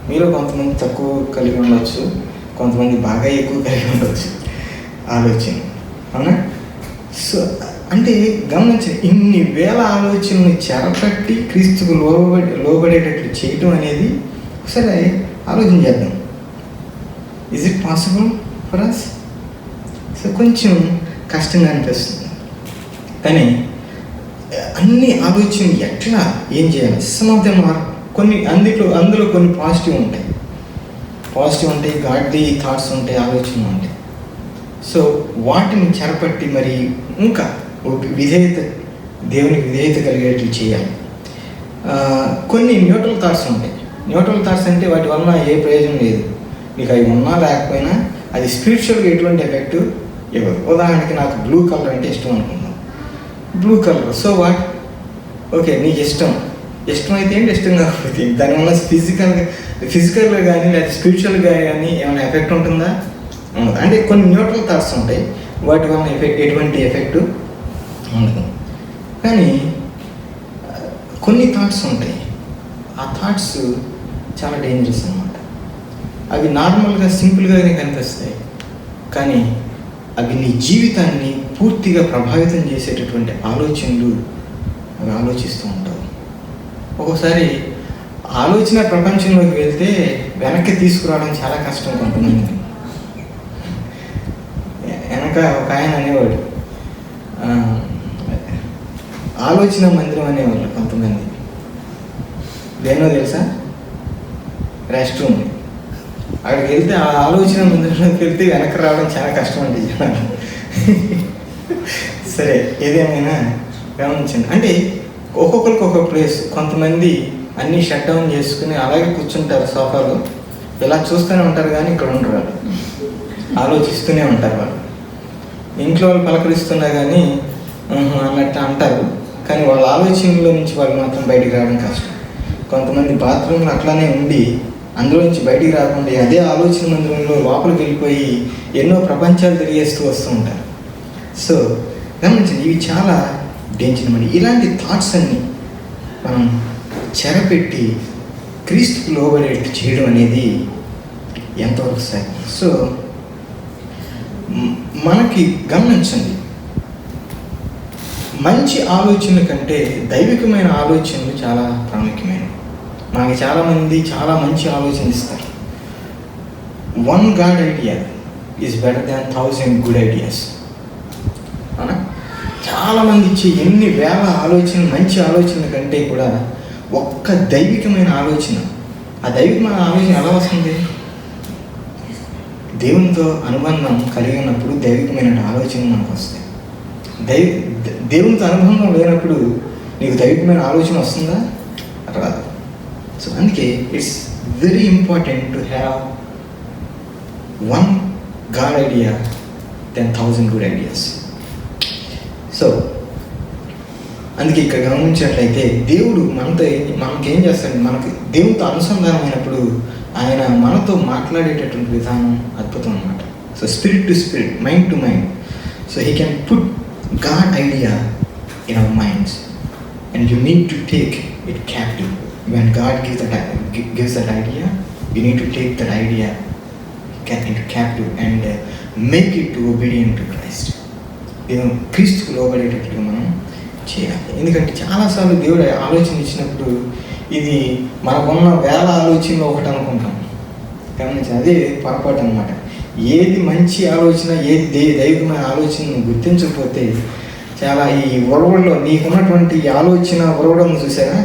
మీలో కొంతమంది తక్కువ కలిగి ఉండవచ్చు, కొంతమంది బాగా ఎక్కువ కలిగి ఉండవచ్చు ఆలోచన, అవునా? సో అంటే గమనించి ఇన్ని వేల ఆలోచనలు చెరపట్టి క్రీస్తుకు లోబడేటట్లు చేయటం అనేది ఒకసారి ఆలోచన చేద్దాం. Is it possible for us? So కొంచెం కష్టంగా అనిపిస్తుంది. కానీ అన్ని ఆలోచనలు ఎట్లా ఏం చేయాలి? సమ్ ఆఫ్ దెమ్ ఆర్, కొన్ని అందులో కొన్ని పాజిటివ్ ఉంటాయి, గాడ్లీ థాట్స్ ఉంటాయి, ఆలోచనలు ఉంటాయి. సో వాటిని చెరపట్టి మరి ఇంకా విధేయత, దేవునికి విధేయత కలిగేట్లు చేయాలి. కొన్ని న్యూట్రల్ థాట్స్ ఉంటాయి. న్యూట్రల్ థాట్స్ అంటే వాటి వలన ఏ ప్రయోజనం లేదు, మీకు అవి ఉన్నా లేకపోయినా అది స్పిరిచువల్గా ఎటువంటి ఎఫెక్ట్ ఇవ్వదు. ఉదాహరణకి నాకు బ్లూ కలర్ అంటే ఇష్టం అనుకుందాం. Blue colour, so what, okay నీకు ఇష్టమైతే ఏంటి, ఇష్టం కాకపోతే దానివల్ల ఫిజికల్గా కానీ లేదా స్పిరిచువల్గా కానీ ఏమైనా ఎఫెక్ట్ ఉంటుందా? ఉండదు. అంటే కొన్ని న్యూట్రల్ థాట్స్ ఉంటాయి, వాటి వలన ఎటువంటి ఎఫెక్ట్ ఉండదు. కానీ కొన్ని థాట్స్ ఉంటాయి, ఆ థాట్స్ చాలా డేంజరస్ అన్నమాట. అవి నార్మల్గా సింపుల్గానే కనిపిస్తాయి, కానీ అవి నీ జీవితాన్ని పూర్తిగా ప్రభావితం చేసేటటువంటి ఆలోచనలు అవి ఆలోచిస్తూ ఉంటావు. ఒక్కోసారి ఆలోచన ప్రపంచంలోకి వెళ్తే వెనక్కి తీసుకురావడం చాలా కష్టం కొంతమంది. వెనక ఒక ఆయన అనేవాడు, ఆలోచన మందిరం అనేవాళ్ళు కొంతమంది. దేనో తెలుసా? Rest room. అక్కడికి వెళ్తే ఆ ఆలోచన మందిరంలోకి వెళ్తే వెనక్కి రావడం చాలా కష్టం అండి జనాలు. సరే, ఏదేమైనా గమనించండి. అంటే ఒక్కొక్కరికి ఒక్కొక్క ప్లేస్. కొంతమంది అన్నీ షట్ డౌన్ చేసుకుని అలాగే కూర్చుంటారు సోఫాలో, ఇలా చూస్తూనే ఉంటారు, కానీ ఇక్కడ ఉండరు వాళ్ళు, ఆలోచిస్తూనే ఉంటారు. వాళ్ళు ఇంట్లో వాళ్ళు పలకరిస్తున్నా కానీ అన్నట్టు అంటారు, కానీ వాళ్ళ ఆలోచనలో నుంచి వాళ్ళు మాత్రం బయటికి రావడం కష్టం. కొంతమంది బాత్రూంలో అట్లానే ఉండి అందులో నుంచి బయటికి రాకుండా అదే ఆలోచన మందిరంలో లోపలికి వెళ్ళిపోయి ఎన్నో ప్రపంచాలు తిరిగేస్తూ వస్తూ ఉంటారు. సో గమనించండి, ఇవి చాలా డేంజర్ మరి. ఇలాంటి థాట్స్ అన్ని మనం చెరపెట్టి క్రీస్తుకు లోబడేట్టు చేయడం అనేది ఎంతవరకు సాధ్యం? సో మనకి గమనించండి, మంచి ఆలోచనల కంటే దైవికమైన ఆలోచనలు చాలా ప్రాముఖ్యమైనవి. మనకి చాలామంది చాలా మంచి ఆలోచన ఇస్తారు. 1 good idea is better than 1000 good ideas. అవునా? చాలామంది ఇచ్చే ఎన్ని వేల ఆలోచనలు, మంచి ఆలోచనల కంటే కూడా ఒక్క దైవికమైన ఆలోచన, ఆ దైవికమైన ఆలోచన ఎలా వస్తుంది? దేవునితో అనుబంధం కలిగినప్పుడు దైవికమైన ఆలోచన మనకు వస్తాయి. దేవునితో అనుబంధం లేనప్పుడు నీకు దైవికమైన ఆలోచన వస్తుందా? రాదు. సో అందుకే it's very important to have 1 good idea then 1000 good ideas. So అందుకే ఇక్కడ గమనించినట్లయితే దేవుడు మనకేం చేస్తాడు, మనకి దేవునితో అనుసంధానమైనప్పుడు ఆయన మనతో మాట్లాడేటటువంటి విధానం అద్భుతం అన్నమాట. So spirit to spirit, mind to mind. So he can put God idea in our minds and you need to take it captive. When God gives that idea, you need to take that idea into captive and make it to obedient to Christ. క్రీస్తుకు లోబడేటట్లుగా మనం చేయాలి. ఎందుకంటే చాలాసార్లు దేవుడు ఆలోచన ఇచ్చినప్పుడు ఇది మనకున్న వేల ఆలోచనలో ఒకటి అనుకుంటాం. గమనించి అదే పొరపాటు అనమాట. ఏది మంచి ఆలోచన, ఏది దైవికమైన ఆలోచనను గుర్తించకపోతే చాలా ఈ ఒరవడిలో నీకున్నటువంటి ఆలోచన ఒరవడం చూసారా,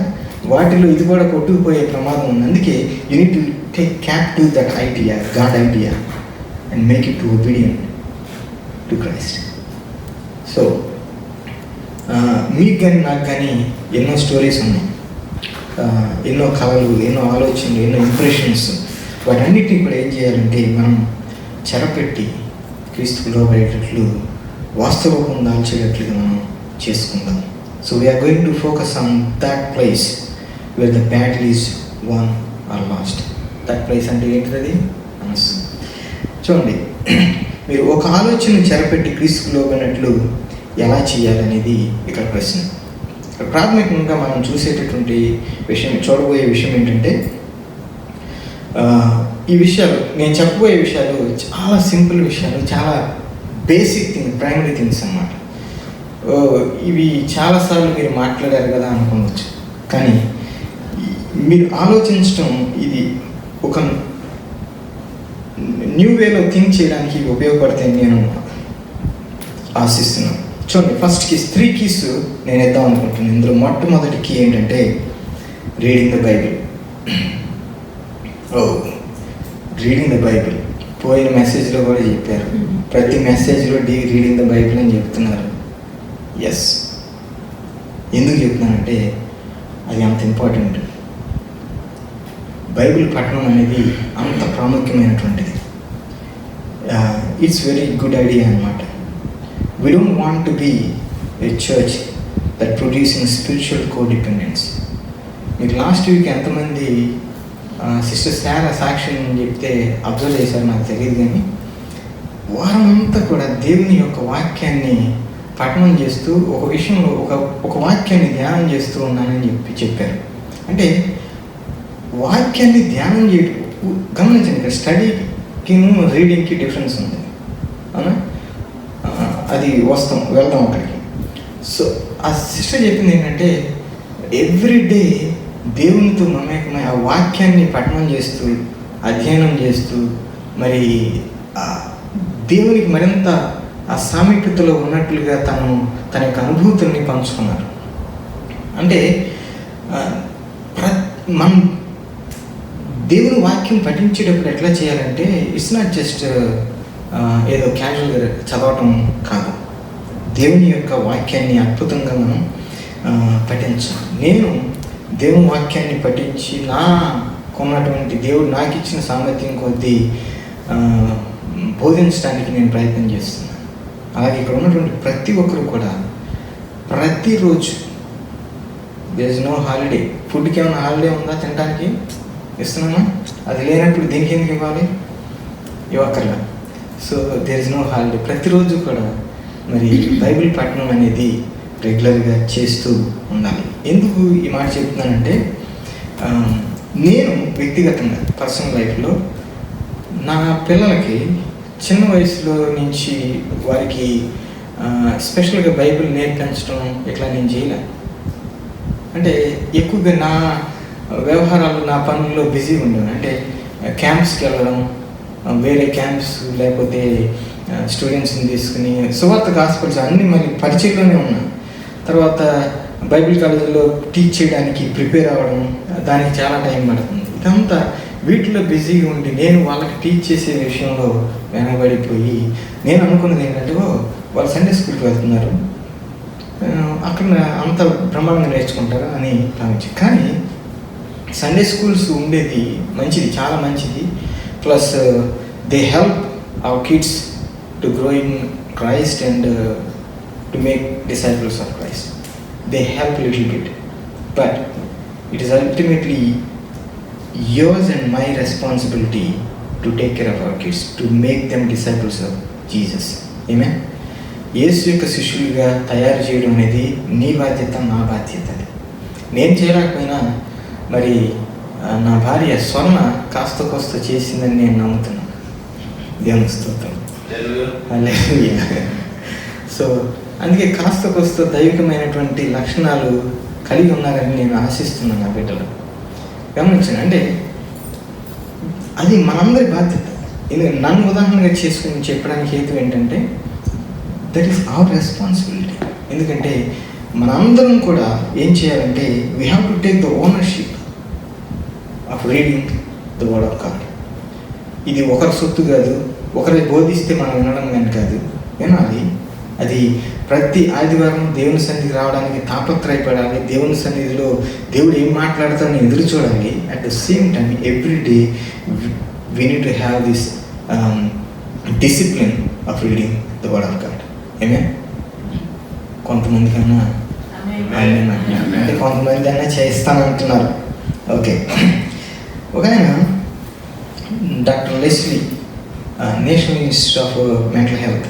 వాటిలో ఇది కూడా కొట్టుకుపోయే ప్రమాదం ఉంది. అందుకే you need to take captive that idea, God idea, and make it to obedient to Christ. So మీకు కానీ నాకు కానీ ఎన్నో స్టోరీస్ ఉన్నాయి, ఎన్నో కళలు, ఎన్నో ఆలోచనలు, ఎన్నో ఇంప్రెషన్స్. వాటన్నిటిని కూడా ఏం చేయాలంటే మనం చెరపెట్టి క్రీస్తుకు లోబడేటట్లు, వాస్తవం దాల్చేటట్లుగా మనం చేసుకుందాం. So we're going to focus on that place where the battle is won or lost. That place అంటే ఏంటిది? మనస్సు. చూడండి, మీరు ఒక ఆలోచన చెరపెట్టి క్రీస్తుకు లోబడినట్లు ఎలా చేయాలనేది ఇక్కడ ప్రశ్న. ప్రాథమికంగా మనం చూసేటటువంటి విషయం, చూడబోయే విషయం ఏంటంటే, ఈ విషయాలు నేను చెప్పబోయే విషయాలు చాలా సింపుల్ విషయాలు, చాలా బేసిక్ థింగ్, ప్రైమరీ థింగ్స్ అన్నమాట. ఇవి చాలాసార్లు మీరు మాట్లాడారు కదా అనుకోవచ్చు, కానీ మీరు ఆలోచించడం ఇది ఒక న్యూ వేలో థింక్ చేయడానికి ఉపయోగపడతాయని నేను ఆశిస్తున్నాను. చూడండి, ఫస్ట్ కీస్, 3 keys నేను ఇద్దాం అనుకుంటున్నాను. ఇందులో మొట్టమొదటి కీ ఏంటంటే reading the Bible. Reading the Bible పోయిన మెసేజ్లో కూడా చెప్పారు, ప్రతి మెసేజ్లో రీడింగ్ ద బైబిల్ అని చెప్తున్నారు. ఎస్, ఎందుకు చెప్తున్నానంటే అది అంత ఇంపార్టెంట్. బైబిల్ పఠనం అనేది అంత ప్రాముఖ్యమైనటువంటిది. ఇట్స్ వెరీ గుడ్ ఐడియా అన్నమాట. We don't want to be a church that producing spiritual codependence. మీకు లాస్ట్ వీక్ ఎంతమంది సిస్టర్ శారా సాక్ష్యం చెప్తే అబ్జర్వ్ చేశారు నాకు తెలియదు, కానీ వారం అంతా కూడా దేవుని యొక్క వాక్యాన్ని పఠనం చేస్తూ ఒక విషయంలో ఒక వాక్యాన్ని ధ్యానం చేస్తూ ఉన్నానని చెప్పారు. అంటే వాక్యాన్ని ధ్యానం చేయడం, గమనించండి, ఇక్కడ స్టడీకి రీడింగ్కి డిఫరెన్స్ ఉంది, అవునా? అది వెళ్దాం అక్కడికి. సో ఆ సిస్టర్ చెప్పింది ఏంటంటే, ఎవ్రీడే దేవునితో మమేకమై ఆ వాక్యాన్ని పఠనం చేస్తూ, అధ్యయనం చేస్తూ, మరి దేవునికి మరింత ఆ సామీప్యతలో ఉన్నట్లుగా తన యొక్క అనుభూతుల్ని పంచుకున్నారు. అంటే మనం దేవుని వాక్యం పఠించేటప్పుడు ఎట్లా చేయాలంటే, ఇట్స్ నాట్ జస్ట్ ఏదో క్యాజువల్గా చదవటం కాదు. దేవుని యొక్క వాక్యాన్ని అద్భుతంగా మనం పఠించాలి. నేను దేవుని వాక్యాన్ని పఠించి నాకున్నటువంటి దేవుడు నాకు ఇచ్చిన సామర్థ్యం కొద్దీ బోధించడానికి నేను ప్రయత్నం చేస్తున్నాను. అలాగే ఇక్కడ ఉన్నటువంటి ప్రతి ఒక్కరు కూడా ప్రతిరోజు, దేర్ ఇస్ నో హాలిడే. ఫుడ్కి ఏమైనా హాలిడే ఉందా? తినడానికి ఇస్తున్నామా? అది లేనప్పుడు దీనికి ఎందుకు ఇవ్వాలి? ఇవ్వక్కర్లా. So there is no holiday. ప్రతిరోజు కూడా మరి బైబిల్ పఠనం అనేది రెగ్యులర్గా చేస్తూ ఉండాలి. ఎందుకు ఈ మాట చెప్తున్నానంటే, నేను వ్యక్తిగతంగా పర్సనల్ లైఫ్లో నా పిల్లలకి చిన్న వయసులో నుంచి వారికి స్పెషల్గా బైబిల్ నేర్పించడం ఇట్లా నేను చేయలే. అంటే ఎక్కువగా నా వ్యవహారాలు, నా పనుల్లో బిజీ ఉండేవాను. అంటే క్యాంప్స్కి వెళ్ళడం, వేరే క్యాంప్స్, లేకపోతే స్టూడెంట్స్ని తీసుకుని సువార్త గాస్పెల్స్ అన్నీ మళ్ళీ పరిచయంలోనే ఉన్నాను. తర్వాత బైబిల్ కాలేజీలో టీచ్ చేయడానికి ప్రిపేర్ అవ్వడం, దానికి చాలా టైం పడుతుంది. ఇదంతా వీటిలో బిజీగా ఉండి నేను వాళ్ళకి టీచ్ చేసే విషయంలో వెనబడిపోయి, నేను అనుకున్నది ఏంటంటే, వాళ్ళు సండే స్కూల్కి వెళ్తున్నారు, అక్కడ అంత బ్రహ్మాండంగా నేర్చుకుంటారు అని భావించి. కానీ సండే స్కూల్స్ ఉండేది మంచిది, చాలా మంచిది. Plus they help our kids to grow in Christ and to make disciples of Christ. They help a little bit, but it is ultimately yours and my responsibility to take care of our kids, to make them disciples of Jesus. Amen. యేసు యొక్క శిష్యులుగా తయారు చేయడం అనేది నీ బాధ్యత, నా బాధ్యత. నేను చేయలేకపోయినా మరి నా భార్య స్వర్ణ కాస్త కోస్త చేసిందని నేను నమ్ముతున్నాను. దేవుని స్తోత్రం. హల్లెలూయా. సో అందుకే కాస్త కోస్త దైవికమైనటువంటి లక్షణాలు కలిగి ఉన్నారని నేను ఆశిస్తున్నాను నా బిడ్డలు. గమనించండి, అంటే అది మనందరి బాధ్యత. ఎందుకంటే నన్ను ఉదాహరణగా చేసుకుని చెప్పడానికి హేతు ఏంటంటే దట్ ఈస్ అవర్ రెస్పాన్సిబిలిటీ. ఎందుకంటే మనందరం కూడా ఏం చేయాలంటే we have to take the ownership of reading the word of God. ఇది ఒకరి సొత్తు కాదు, ఒకరి బోధిస్తే మనం వినడం కానీ కాదు, వినాలి. అది ప్రతి ఆదివారం దేవుని సన్నిధికి రావడానికి తాపత్రయపడాలి. దేవుని సన్నిధిలో దేవుడు ఏం మాట్లాడతాడని ఎదురు చూడాలి. At the same time every day we need to have this discipline of reading the word of God. ఏమే కొంతమంది కన్నా అంటే కొంతమంది అన్నా చేస్తానంటున్నారు. ఓకే, ఒక ఆయన doctor Leslie national institute of mental health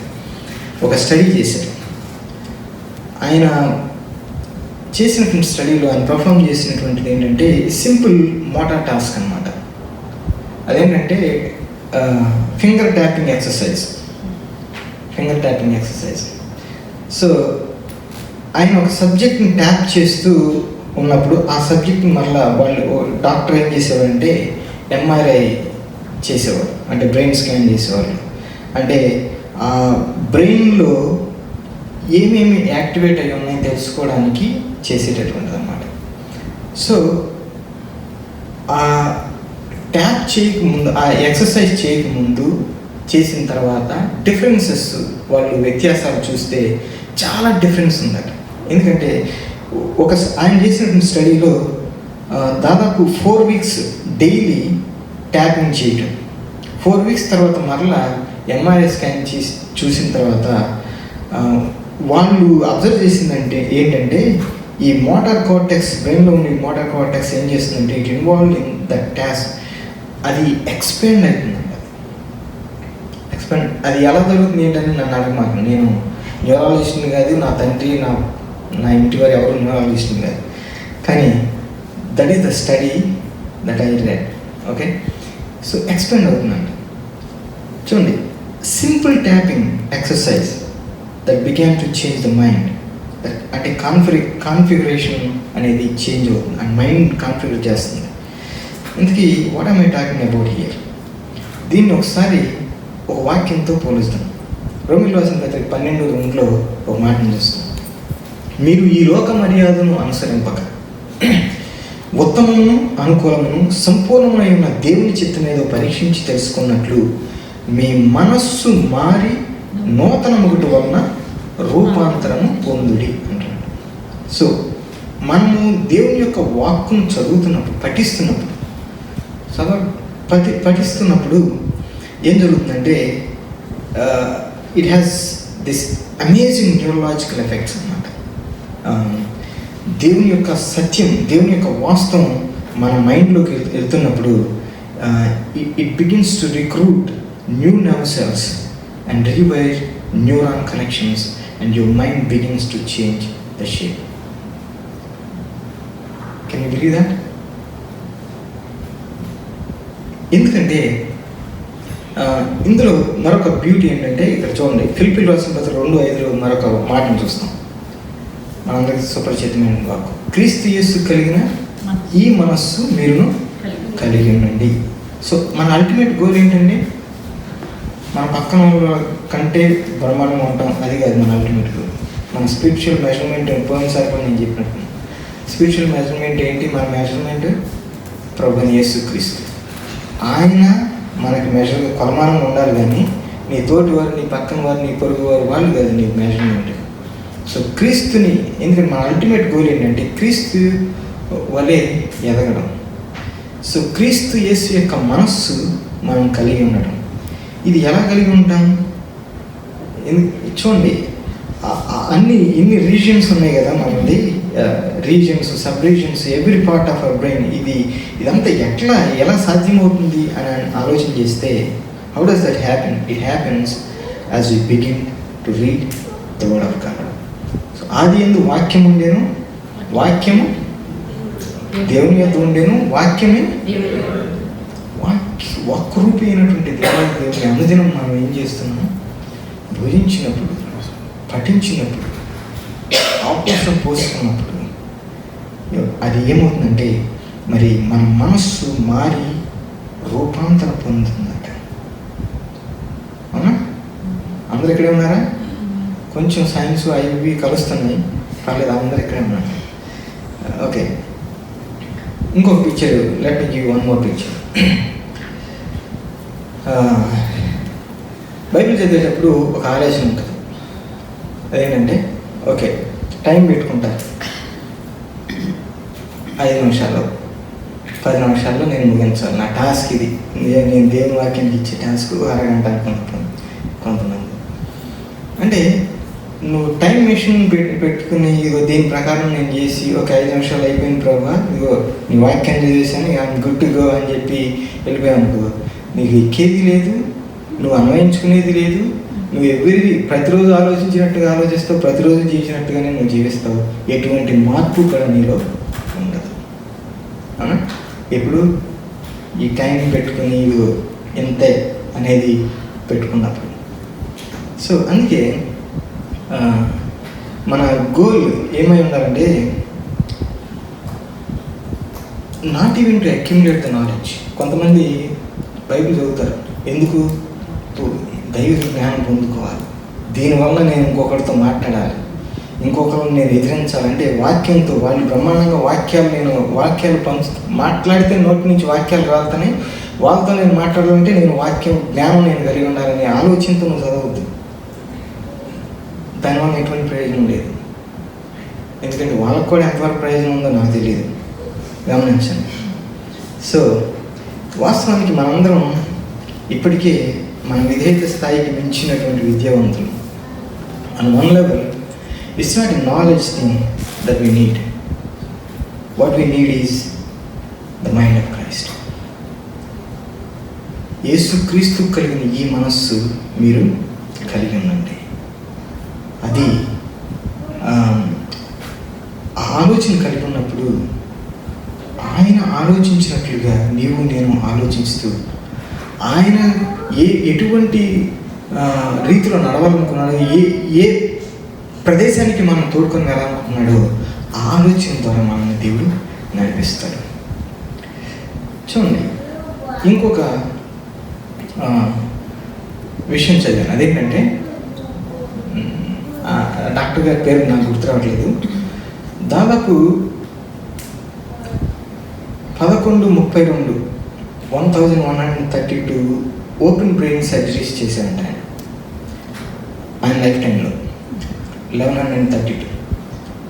ఒక స్టడీ చేశారు. ఆయన చేసినటువంటి స్టడీలో ఆయన పర్ఫామ్ చేసినటువంటిది ఏంటంటే సింపుల్ మోటార్ టాస్క్ అనమాట. అదేంటంటే ఫింగర్ ట్యాపింగ్ ఎక్సర్సైజ్. సో ఆయన ఒక సబ్జెక్ట్ని ట్యాప్ చేస్తూ ఉన్నప్పుడు ఆ సబ్జెక్ట్ని మళ్ళీ వాళ్ళు డాక్టర్ ఏం చేసేవారంటే ఎంఆర్ఐ చేసేవారు, అంటే బ్రెయిన్ స్కాన్ చేసేవాళ్ళు. అంటే ఆ బ్రెయిన్లో ఏమేమి యాక్టివేట్ అయ్యి ఉన్నాయో తెలుసుకోవడానికి చేసేటటువంటిది అన్నమాట. సో ఆ ట్యాప్ చేయకముందు, ఆ ఎక్సర్సైజ్ చేయకముందు, చేసిన తర్వాత డిఫరెన్సెస్, వాళ్ళు వ్యత్యాసాలు చూస్తే చాలా డిఫరెన్స్ ఉందట. ఎందుకంటే ఆయన చేసినటువంటి స్టడీలో దాదాపు 4 weeks డైలీ ట్యాపింగ్ చేయటం, 4 weeks తర్వాత మరలా ఎంఆర్ఐ స్కాన్ చూసిన తర్వాత వాళ్ళు అబ్జర్వ్ చేసిందంటే ఏంటంటే ఈ మోటార్ కార్టెక్స్, బ్రెయిన్లో ఉన్న మోటార్ కార్టెక్స్ ఏం చేస్తుందంటే it involve in that task, అది ఎక్స్పాండ్ అవుతుందండి. అది ఎలా జరుగుతుంది ఏంటని నన్ను అడగమాక. నేను న్యూరాలజిస్ట్ని కాదు, నా తండ్రి నా ఇంటి వారు ఎవరు న్యూరాలజిస్ట్ని కాదు, కానీ that is the study that I read. Okay, so expand అవుతుందండి. చూడండి, simple tapping exercise that began to change the mind. అంటే కాన్ఫిగరేషన్ అనేది చేంజ్ అవుతుంది, అండ్ మైండ్ కాన్ఫిగర్ చేస్తుంది. ఇంతకీ what am I talking about here? దీన్ని ఒకసారి ఒక వాక్యంతో పోలుస్తాం. రోమియోలు రాసిన పత్రిక 12:2 ఒక మాటను చూస్తాం. మీరు ఈ లోక మర్యాదను అనుసరింపక ఉత్తమమును అనుకూలమును సంపూర్ణమైన ఉన్న దేవుని చిత్తం ఏదో పరీక్షించి తెలుసుకున్నట్లు మీ మనస్సు మారి నూతన ముగుట వలన రూపాంతరము పొందుడి అంటున్నాడు. సో మనము దేవుని యొక్క వాక్కును చదువుతున్నప్పుడు, పఠిస్తున్నప్పుడు ఏం జరుగుతుందంటే it has this amazing neurological effects అన్నమాట. దేవుని యొక్క సత్యం, దేవుని యొక్క వాస్తవం మన మైండ్లోకి వెళ్తున్నప్పుడు it begins to recruit new nerve cells and rewire neuron connections and your mind begins to change the shape. Can you believe that? ఎందుకంటే ఇందులో మరొక బ్యూటీ ఏంటంటే, ఇక్కడ చూడండి, ఫిలిప్పీయులకు రాసిన పత్రిక 2:5 మరొక మాటను చూస్తాం. మనందరికీ సుపరిచితమైన వాక్కు, క్రీస్తు యేసు కలిగిన ఈ మనస్సు మీరును కలిగి ఉండండి. సో మన అల్టిమేట్ గోల్ ఏంటండి? మన పక్కన కంటే బ్రహ్మాండంగా ఉంటాం, అది కాదు మన అల్టిమేట్ గోల్. మన స్పిరిచువల్ మెజర్మెంట్ పోయినసారి కూడా నేను చెప్పినట్టు, స్పిరిచువల్ మెజర్మెంట్ ఏంటి? మన మెజర్మెంట్ ప్రభువైన యేసుక్రీస్తు. ఆయన మనకి మెజర్గా కొలమానంగా ఉండాలి, కానీ నీ తోటి వారు, నీ పక్కన వారు, నీ పొరుగు వారు వాళ్ళు కాదు నీ మెజర్మెంట్. సో క్రీస్తుని, ఎందుకంటే మన అల్టిమేట్ గోల్ ఏంటంటే క్రీస్తు వలె ఎదగడం. సో క్రీస్తు యేసు యొక్క మనస్సు మనం కలిగి ఉండడం. ఇది ఎలా కలిగి ఉంటాం? చూడండి, ఇన్ని రీజియన్స్ ఉన్నాయి కదా మనది, regions, sub regions, every part of our brain. ఇదంతా ఎలా సాధ్యమవుతుంది అని ఆలోచన చేస్తే, how does that happen? It happens as we begin to read the word of God. So ఆది యందు వాక్యం ఉండేను, వాక్యము దేవుని యొద్ద ఉండేను, వాక్యమే వాక్రూపి అయినటువంటి దేవుని అనుదినం మనం ఏం చేస్తున్నాము? భుజించినప్పుడు, పఠించినప్పుడు, ఆపోషణ పోసుకున్నప్పుడు అది ఏమవుతుందంటే మరి మన మనస్సు మారి రూపాంతరం పొందుతుందట. అవునా? అందరు ఇక్కడే ఉన్నారా? కొంచెం సైన్స్ అవి కలుస్తున్నాయి, పర్లేదు, అందరు ఇక్కడే ఉన్నారు. ఓకే, ఇంకొక picture, let me give one more picture. Bible చదివేటప్పుడు ఒక ఆలోచన ఉంటుంది. అదేంటంటే, ఓకే, టైం పెట్టుకుంటారు, 5 నిమిషాలు 10 నిమిషాల్లో నేను ముగించాలి, నా టాస్క్ ఇది, నేను దేవుని వాక్యానికి ఇచ్చే టాస్క్ అరగంట అనుకుంటాను కొంతమంది. అంటే నువ్వు టైం మెషిన్ పెట్టుకుని ఇదిగో దీని ప్రకారం నేను చేసి ఒక 5 నిమిషాలు అయిపోయిన ప్రభావ, ఇదిగో నీ వాక్యాన్ని చదివేశాను, ఐఎమ్ గుడ్ టు గో అని చెప్పి వెళ్ళిపోయావు అనుకో, నీకు ఎక్కేది లేదు, నువ్వు అన్వయించుకునేది లేదు, నువ్వు ప్రతిరోజు ఆలోచించినట్టుగా ఆలోచిస్తావు, ప్రతిరోజు చేసినట్టుగానే నువ్వు జీవిస్తావు, ఎటువంటి మార్పు కూడా నీలో ఉండదు. అవునా? ఎప్పుడు ఈ టైం పెట్టుకుని ఎంతే అనేది పెట్టుకున్నప్పుడు. సో అందుకే మన గోల్ ఏమై ఉండాలంటే, not even to accumulate the knowledge. కొంతమంది బైబిల్ చదువుతారు, ఎందుకు? దైవ జ్ఞానం పొందుకోవాలి, దీనివల్ల నేను ఇంకొకరితో మాట్లాడాలి, ఇంకొకరిని నేను ఎదిరించాలంటే వాక్యంతో, వాళ్ళు బ్రహ్మాండంగా వాక్యాలు మాట్లాడితే నోటి నుంచి వాక్యాలు రాలుతానే, వాళ్ళతో నేను మాట్లాడాలంటే నేను జ్ఞానం నేను కలిగి ఉండాలనే ఆలోచనతో నువ్వు చదవద్దు. దానివల్ల ఎటువంటి ప్రయోజనం లేదు. ఎందుకంటే వాళ్ళకు కూడా ఎంతవరకు ప్రయోజనం ఉందో నాకు తెలియదు, గమనించండి. సో వాస్తవానికి మనందరం ఇప్పటికే మన విధేయత స్థాయికి మించినటువంటి విద్యావంతులు. On one level, it's not a knowledge thing that we need. What we need is the mind of Christ. యేసుక్రీస్తు కలిగిన ఈ మనస్సు మీరు కలిగి ఉండండి. అది ఆలోచన కలిగి ఉన్నప్పుడు ఆయన ఆలోచించినట్లుగా నీవు నేను ఆలోచిస్తూ, ఆయన ఎటువంటి రీతిలో నడవాలనుకున్నాడో, ఏ ప్రదేశానికి మనం తోడుకొని వెళ్ళాలనుకున్నాడో ఆ ఆలోచన ద్వారా మనల్ని దేవుడు నడిపిస్తాడు. చూడండి, ఇంకొక విషయం చదివాను. అదేంటంటే, డాక్టర్ గారి పేరు నాకు గుర్తు రావట్లేదు, దాదాపు 1132 ఓపెన్ బ్రెయిన్ సర్జరీస్ చేశారంట ఆయన లైఫ్ టైంలో. 1132.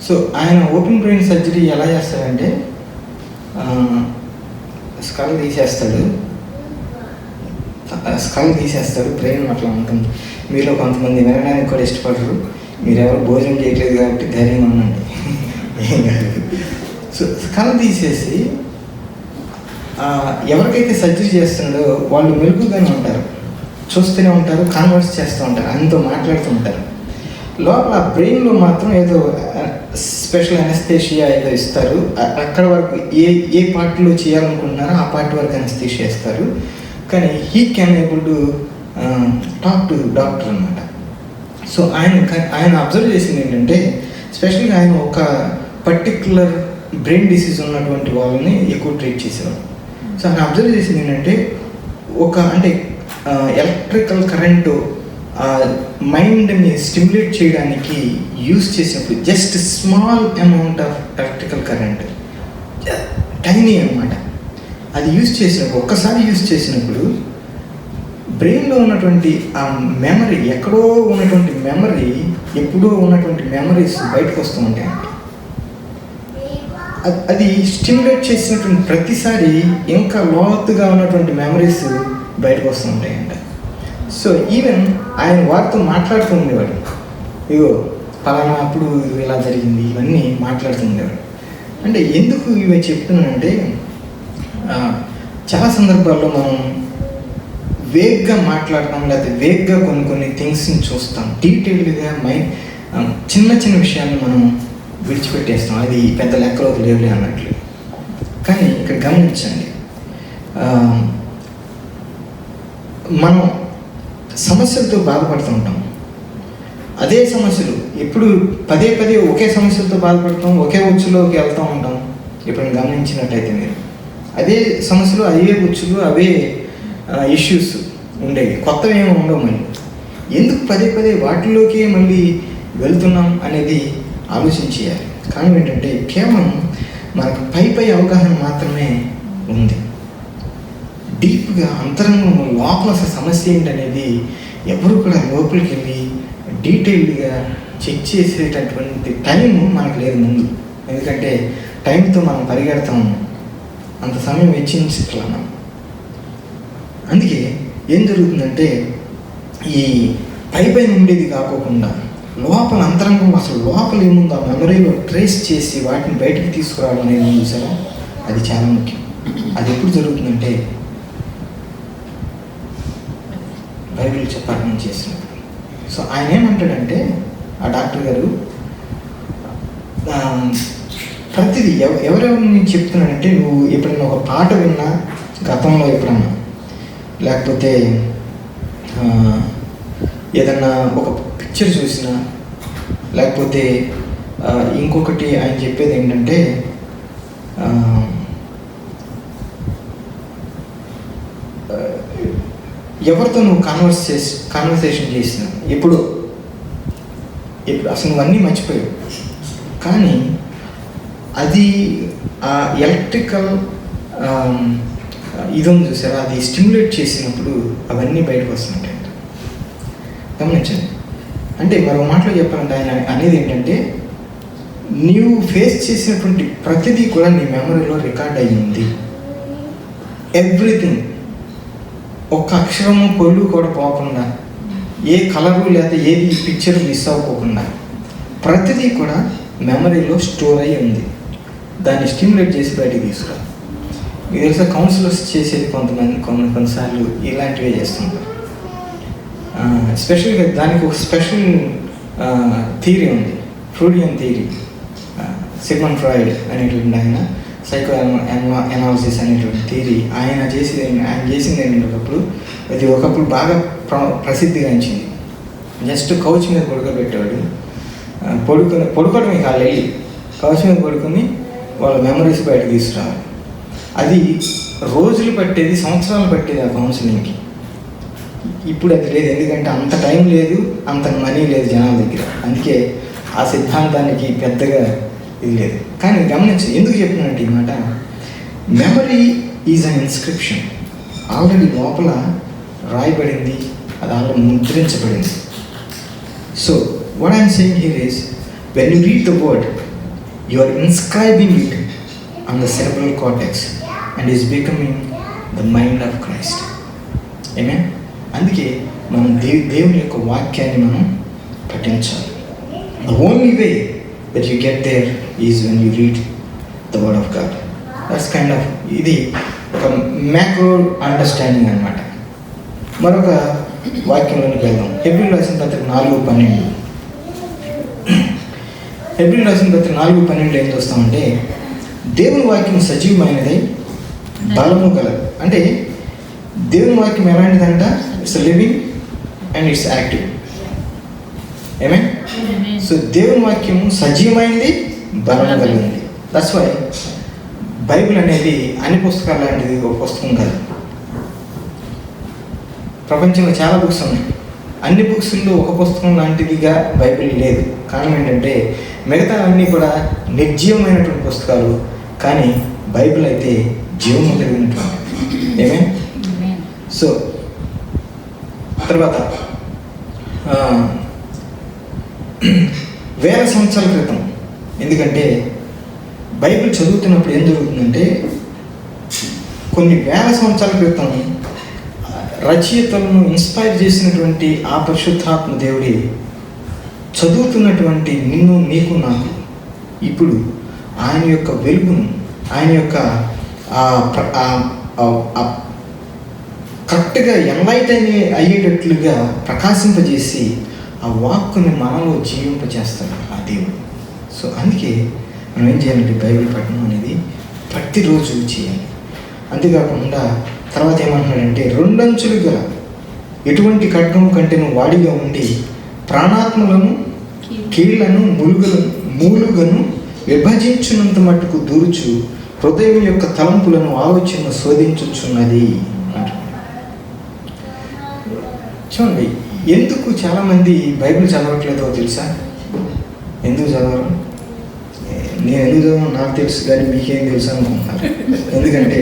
సో ఆయన ఓపెన్ బ్రెయిన్ సర్జరీ ఎలా చేస్తాడంటే, స్కల్ తీసేస్తాడు, బ్రెయిన్ అట్లా ఉంటుంది. మీలో కొంతమంది వినడానికి కూడా ఇష్టపడరు, మీరెవరు భోజనం చేయట్లేదు కాబట్టి ధైర్యంగా ఉండండి, ఏం కాదు. సో స్కల్ తీసేసి ఎవరికైతే సర్జరీ చేస్తున్నాడో వాళ్ళు మెలుగుగానే ఉంటారు, చూస్తూనే ఉంటారు, కాన్వర్స్ చేస్తూ ఉంటారు, ఆయనతో మాట్లాడుతూ ఉంటారు. లోపల బ్రెయిన్లో మాత్రం ఏదో స్పెషల్ అనస్థేషియా ఏదో ఇస్తారు. అక్కడ వరకు ఏ పార్ట్లో చేయాలనుకుంటున్నారో ఆ పార్ట్ వరకు అనస్థేషియా ఇస్తారు. కానీ he can able to talk to doctor అన్నమాట. సో ఆయన అబ్జర్వ్ చేసింది ఏంటంటే, స్పెషల్గా ఆయన ఒక పర్టిక్యులర్ బ్రెయిన్ డిసీజ్ ఉన్నటువంటి వాళ్ళని ఎక్కువ ట్రీట్ చేసేవారు. సో ఆయన అబ్జర్వ్ చేసింది ఏంటంటే, ఎలక్ట్రికల్ కరెంటు మైండ్ని స్టిమ్యులేట్ చేయడానికి యూజ్ చేసినప్పుడు, just small amount of electrical current, tiny అన్నమాట, అది ఒక్కసారి యూజ్ చేసినప్పుడు బ్రెయిన్లో ఉన్నటువంటి ఆ మెమరీ, ఎక్కడో ఉన్నటువంటి మెమరీ, ఎప్పుడో ఉన్నటువంటి మెమరీస్ బయటకు వస్తూ ఉంటాయి. అది స్టిమ్యులేట్ చేసినటువంటి ప్రతిసారి ఇంకా లోతుగా ఉన్నటువంటి మెమరీస్ బయటకు వస్తూ ఉంటాయంట. సో ఈవెన్ ఆయన వారితో మాట్లాడుతూ ఉండేవాడు. ఇగో పలానా అప్పుడు ఇలా జరిగింది, ఇవన్నీ మాట్లాడుతూ ఉండేవాడు. అంటే ఎందుకు ఇవి చెప్తున్నానంటే చాలా సందర్భాల్లో మనం వేగ్గా మాట్లాడతాం, లేకపోతే వేగ్గా కొన్ని థింగ్స్ని చూస్తాం. డీటెయిల్డ్గా చిన్న చిన్న విషయాన్ని మనం విడిచిపెట్టేస్తాం, అది పెద్ద లెక్కలోకి లేవులే అన్నట్లు. కానీ ఇక్కడ గమనించండి, మనం సమస్యలతో బాధపడుతూ ఉంటాం. అదే సమస్యలు ఎప్పుడు పదే ఒకే సమస్యలతో బాధపడతాం, ఒకే ఉచ్చులోకి వెళ్తూ ఉంటాం. ఇప్పుడు గమనించినట్టయితే మీరు అదే సమస్యలు, అవే ఉచ్చులు, అవే ఇష్యూస్ ఉండేవి, కొత్తవి ఏమి ఉండవు. మళ్ళీ ఎందుకు పదే వాటిలోకి మళ్ళీ వెళ్తున్నాం అనేది ఆలోచించేయాలి. కారణం ఏంటంటే కేవలం మనకు పై అవగాహన మాత్రమే ఉంది. డీప్గా అంతరంగంలో లోపల అసలు సమస్య ఏంటనేది ఎవరు కూడా లోపలికి వెళ్ళి డీటెయిల్డ్గా చెక్ చేసేటటువంటి టైం మనకు లేదు ముందు. ఎందుకంటే టైంతో మనం పరిగెడతాము, అంత సమయం వెచ్చించట్లా. అందుకే ఏం జరుగుతుందంటే ఈ పైన ఉండేది కాకోకుండా లోపల అంతరంగం అసలు లోపల ఏముందో ఆ మెమరీలో ట్రేస్ చేసి వాటిని బయటికి తీసుకురావడం అనేది చూసారా, అది చాలా ముఖ్యం. అది ఎప్పుడు జరుగుతుందంటే బైబిల్ చెప్పాలని చేసినప్పుడు. సో ఆయన ఏమంటాడంటే, ఆ డాక్టర్ గారు ప్రతిదీ ఎవరెవరు నేను చెప్తున్నానంటే, నువ్వు ఎప్పుడైనా ఒక పాట విన్నా గతంలో ఎప్పుడన్నా, లేకపోతే ఏదన్నా ఒక పిక్చర్ చూసినా, లేకపోతే ఇంకొకటి ఆయన చెప్పేది ఏంటంటే ఎవరితో నువ్వు కాన్వర్సేషన్ చేసినా ఇప్పుడు అసలు నువ్వన్నీ మర్చిపోయావు, కానీ అది ఆ ఎలక్ట్రికల్ ఇది ఉంది చూసారా, అది స్టిమ్యులేట్ చేసినప్పుడు అవన్నీ బయటకు వస్తుంటాయి. గమనించండి. అంటే మరో మాటలో చెప్పాలంటే ఆయన అనేది ఏంటంటే, నీవు ఫేస్ చేసినటువంటి ప్రతిదీ కూడా నీ మెమరీలో రికార్డ్ అయ్యింది. ఎవ్రీథింగ్, ఒక్క అక్షరము పొల్లు కూడా పోకుండా, ఏ కలరు లేదా ఏది పిక్చర్ మిస్ అవ్వకుండా ప్రతిదీ కూడా మెమరీలో స్టోర్ అయ్యి ఉంది. దాన్ని స్టిమ్యులేట్ చేసి బయటికి తీసుకురా. మీకు తెలుసా, కౌన్సిలర్స్ చేసేది కొన్నిసార్లు ఇలాంటివే చేస్తుంటారు. స్పెషల్గా దానికి ఒక స్పెషల్ థియరీ ఉంది, ఫ్రూడియన్ థియరీ. సిగ్మండ్ ఫ్రాయిడ్ అనేటువంటి ఆయన సైకో ఎనాలిసిస్ అనేటువంటి థియరీ ఆయన చేసింది ఏంటప్పుడు, అది ఒకప్పుడు బాగా ప్రసిద్ధిగాంచింది. జస్ట్ కౌచ్ మీద పడుకోబెట్టేవాడు, పడుకోవడమే కాదు, వెళ్ళి కౌచ్ మీద పడుకొని వాళ్ళ మెమరీస్ బయట తీసుకురావాలి. అది రోజులు పట్టేది, సంవత్సరాలు పట్టేది ఆ కౌన్సిలింగ్కి. ఇప్పుడు అది లేదు, ఎందుకంటే అంత టైం లేదు, అంత మనీ లేదు జనాల దగ్గర. అందుకే ఆ సిద్ధాంతానికి పెద్దగా ఇది లేదు. కానీ గమనించి ఎందుకు చెప్తున్నానంటే ఈ మాట, memory is an inscription. Already లోపల రాయబడింది, అది ఆల్రెడీ ముద్రించబడింది. So what I'm saying here is, when you read the word, you are inscribing it on the cerebral cortex and is becoming the mind of Christ. ఆమేన్. అందుకే మనం దేవుని యొక్క వాక్యాన్ని మనం పఠించాలి. The only way that you get there is when you read the word of God. That's kind of ఇది ఒక మ్యాక్రో అండర్స్టాండింగ్ అన్నమాట. మరొక వాక్యంలోనికి వెళ్దాం. హెబ్రీయులకు రాసిన పత్రిక 4:12. హెబ్రీయులకు రాసిన పత్రిక 4:12 ఏం చూస్తామంటే, దేవుని వాక్యం సజీవమైనది, బలము గలదు. అంటే దేవుని వాక్యం ఎలాంటిదంట, it's living and it's active. ఆమేన్. సో దేవుని వాక్యం సజీవమైంది, బలం కలిగింది. దట్స్ వై బైబిల్ అనేది అన్ని పుస్తకాలు లాంటిది ఒక పుస్తకం కాదు. ప్రపంచంలో చాలా బుక్స్ ఉన్నాయి, అన్ని బుక్స్లో ఒక పుస్తకం లాంటిదిగా బైబిల్ లేదు. కారణం ఏంటంటే మిగతా అన్నీ కూడా నిర్జీవమైనటువంటి పుస్తకాలు, కానీ బైబిల్ అయితే జీవము కలిగినటువంటి. ఏమే. సో తర్వాత వేల సంవత్సరాల క్రితం, ఎందుకంటే బైబిల్ చదువుతున్నప్పుడు ఏం జరుగుతుందంటే, కొన్ని వేల సంవత్సరాల క్రితం రచయితలను ఇన్స్పైర్ చేసినటువంటి ఆ పరిశుద్ధాత్మ దేవుడి చదువుతున్నటువంటి నిన్ను, నీకు, నాకు ఇప్పుడు ఆయన యొక్క వెలుగును, ఆయన యొక్క కరెక్ట్గా ఎన్లైట్ అయ్యేటట్లుగా ప్రకాశింపజేసి ఆ వాక్కుని మనలో జీవింపజేస్తాడు ఆ దేవుడు. సో అందుకే మనం ఏం చేయాలంటే బైబిల్ పఠనం అనేది ప్రతిరోజు చేయాలి. అంతేకాకుండా తర్వాత ఏమంటున్నాడంటే, రెండంచులు గల ఎటువంటి ఖడ్గము కంటేను వాడిగా ఉండి ప్రాణాత్మలను, కీళ్లను, మూలుగను విభజించున్నంత మట్టుకు దూర్చు హృదయం యొక్క తలంపులను, ఆలోచనను శోధించుచున్నది అంటున్నాడు. చూడండి, ఎందుకు చాలామంది బైబిల్ చదవట్లేదో తెలుసా? ఎందుకు చదవరు? నేను ఎందుకు చదవను నాకు తెలుసు, కానీ మీకేం తెలుసు అనుకుంటున్నారు. ఎందుకంటే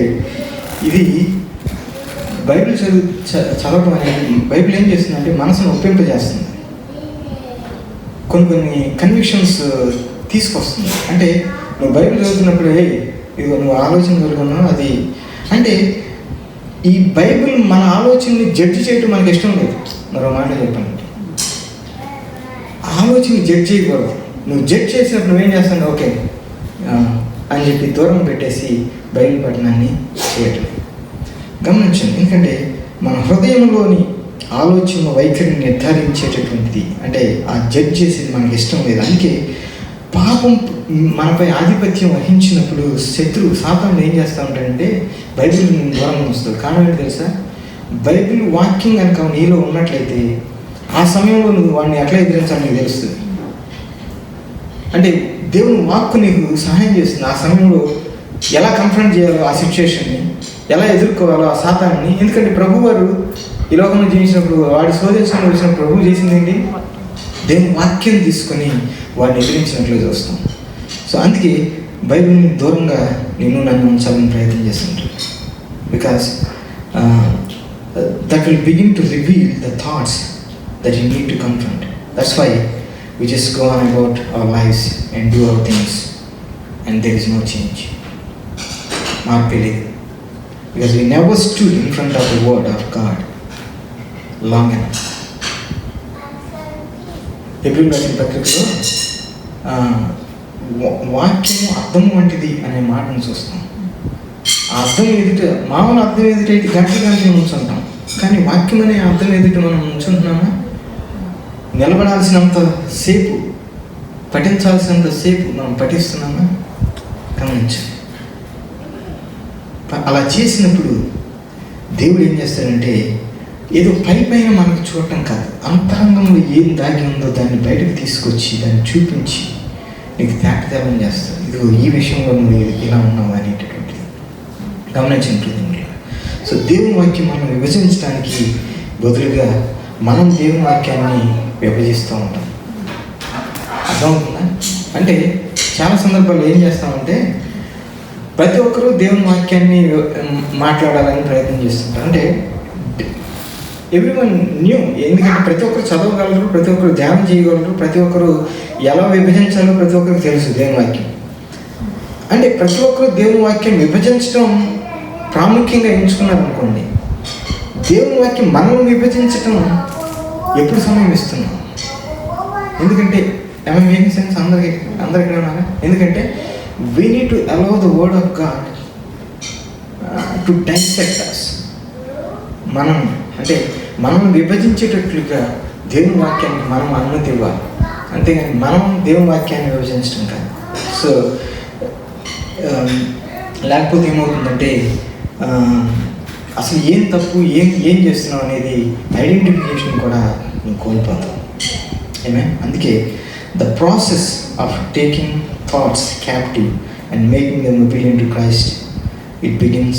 ఇది బైబిల్ చదవడం అనేది, బైబిల్ ఏం చేస్తుందంటే మనసును ఒప్పింపజేస్తుంది, కొన్ని కన్విక్షన్స్ తీసుకొస్తుంది. అంటే నువ్వు బైబిల్ చదువుతున్నప్పుడు ఇది నువ్వు ఆలోచన కలుగున్నావు అది అంటే, ఈ బైబిల్ మన ఆలోచనని జడ్జి చేయడం మనకి ఇష్టం లేదు. మరో మాట చెప్పాలంటే ఆలోచన జడ్జి చేయకూడదు. నువ్వు జడ్జ్ చేసినప్పుడు నువ్వేం చేస్తావు? ఓకే అని చెప్పి దూరం పెట్టేసి బైబిల్ పఠనాన్ని చేయటం గమనించండి. ఎందుకంటే మన హృదయంలోని ఆలోచన వైఖరిని నిర్ధారించేటటువంటిది, అంటే ఆ జడ్జ్ చేసేది మనకి ఇష్టం లేదు. అందుకే పాపం మనపై ఆధిపత్యం వహించినప్పుడు శత్రువు సాతానుడు ఏం చేస్తూ ఉంటాడంటే బైబిల్ దూరంగా ఉంచుతాడు. కారణం ఏంటి తెలుసా? బైబిల్ వాక్యం కనుక నీలో ఉన్నట్లయితే ఆ సమయంలో నువ్వు వాడిని ఎట్లా ఎదిరించాలో నీకు తెలుస్తుంది. అంటే దేవుని వాక్కు నీకు సహాయం చేస్తుంది ఆ సమయంలో ఎలా కన్ఫ్రంట్ చేయాలో, ఆ సిచ్యుయేషన్ని ఎలా ఎదుర్కోవాలో ఆ సాతాన్ని. ఎందుకంటే ప్రభువారు ఈ లోకంలో జీవించినప్పుడు, వాడి స్వదేశంలో వచ్చిన ప్రభువు చేసింది ఏంటి? దేవుని వాక్యం తీసుకొని వాడిని ఎదిరించినట్లు చూస్తాం. సో అందుకే బైబిల్ని దూరంగా నన్ను ఉంచాలని ప్రయత్నం చేస్తుంటారు. Because that will begin to reveal the thoughts that you need to confront. That's why we just go on about our lives and do our things and there is no change. Because we never stood in front of the word of God long enough. April రాసిన పత్రికలో వాక్యము అర్థం వంటిది అనే మాటను చూస్తాం. ఆ అర్థం ఎదుట, మామూలు అర్థం ఎదుట అయితే గంటలు ఉంచుంటాం, కానీ వాక్యం అనే అర్థం ఎదుట మనం ఉంచుంటున్నామా? నిలబడాల్సినంత సేపు, పఠించాల్సినంత సేపు మనం పఠిస్తున్నామా? గమనించండి. అలా చేసినప్పుడు దేవుడు ఏం చేస్తాడంటే, ఏదో పైన మనకు చూడటం కాదు, అంతరంగంలో ఏం దాగి ఉందో దాన్ని బయటకు తీసుకొచ్చి దాన్ని చూపించి నీకు తేటతెల్లం చేస్తాడు. ఇదిగో ఈ విషయంలో నువ్వు ఇలా ఉన్నావు అనేటటువంటిది గమనించండి. సో దేవుని వాక్యం మనం విభజించడానికి బదులుగా మనం దేవుని వాక్యాన్ని విభజిస్తూ ఉంటాం. అర్థమవుతుందా? అంటే చాలా సందర్భాల్లో ఏం చేస్తామంటే ప్రతి ఒక్కరూ దేవుని వాక్యాన్ని మాట్లాడాలని ప్రయత్నం చేస్తుంటారు. అంటే ఎవ్రీవన్ న్యూ, ఎందుకంటే ప్రతి ఒక్కరు చదవగలరు, ప్రతి ఒక్కరు ధ్యానం చేయగలరు, ప్రతి ఒక్కరు ఎలా విభజించాలో ప్రతి ఒక్కరికి తెలుసు దేవుని వాక్యం. అంటే ప్రతి ఒక్కరు దేవుని వాక్యం విభజించడం ప్రాముఖ్యంగా ఎంచుకున్నారు అనుకోండి. దేవుని వాక్యం మనం విభజించడం ఎప్పుడు సమయం ఇస్తున్నాం? ఎందుకంటే మేకింగ్ సెన్స్ అందరికి ఇక్కడ ఉన్నారా? ఎందుకంటే we need to allow the word of God to dissect us. మనం విభజించేటట్లుగా దేవుని వాక్యానికి మనం అనుమతి ఇవ్వాలి, అంతేగాని మనం దేవుని వాక్యాన్ని విభజించడం కాదు. సో లేకపోతే ఏమవుతుందంటే అసలు ఏం తప్పు, ఏం చేస్తున్నావు అనేది ఐడెంటిఫికేషన్ కూడా నేను కోల్పోతాం. అందుకే the process of taking thoughts captive and making them obedient to Christ, it begins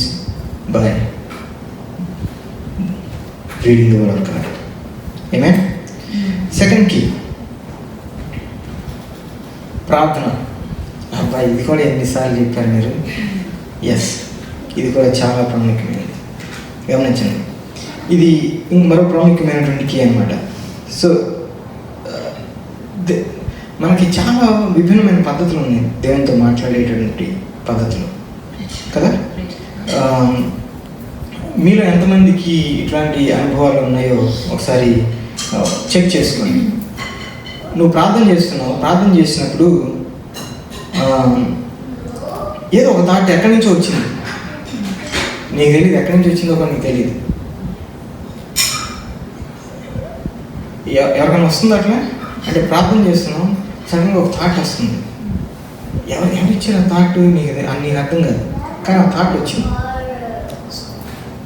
by reading the word of God. Amen. Second key, ప్రార్థన. అబ్బాయి ఇది కూడా ఎన్నిసార్లు చెప్పారు మీరు? ఎస్, ఇది కూడా చాలా ప్రాముఖ్యమైనది. గమనించండి, ఇది మరో ప్రాముఖ్యమైనటువంటి కీ అన్నమాట. సో మనకి చాలా విభిన్నమైన పద్ధతులు ఉన్నాయి దేవునితో మాట్లాడేటువంటి పద్ధతులు కదా. మీలో ఎంతమందికి ఇట్లాంటి అనుభవాలు ఉన్నాయో ఒకసారి చెక్ చేసుకోండి. నువ్వు ప్రార్థన చేస్తున్నావు, ప్రార్థన చేసినప్పుడు ఏదో ఒక థాట్ ఎక్కడి నుంచో వచ్చింది, నీకు తెలియదు. ఎక్కడి నుంచి వచ్చిందో కూడా నీకు తెలియదు. ఎవరికైనా వస్తుంది అట్లా? అంటే ప్రార్థన చేస్తున్నావు, సడన్గా ఒక థాట్ వస్తుంది. ఎవరు ఇచ్చిన థాట్ నీకు అర్థం కాదు, కానీ ఆ థాట్ వచ్చింది.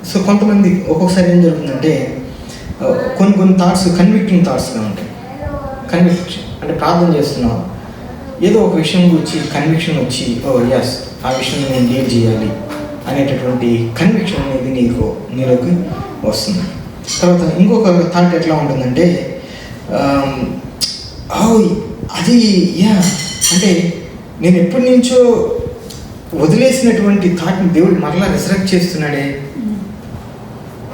సో కొంతమంది ఒక్కొక్కసారి ఏం జరుగుతుందంటే కొన్ని థాట్స్ కన్విక్టింగ్ థాట్స్గా ఉంటాయి. కన్విక్షన్ అంటే ప్రార్థన చేస్తున్నావు, ఏదో ఒక విషయం గురించి కన్విక్షన్ వచ్చి, ఓ ఎస్ ఆ విషయం నేను డీల్ చేయాలి అనేటటువంటి కన్విక్షన్ అనేది నీలోకి వస్తుంది. తర్వాత ఇంకొక థాట్ ఎట్లా ఉంటుందంటే అది అంటే నేను ఎప్పటి నుంచో వదిలేసినటువంటి థాట్ని దేవుడు మరలా రిజరెక్ట్ చేస్తున్నాడే,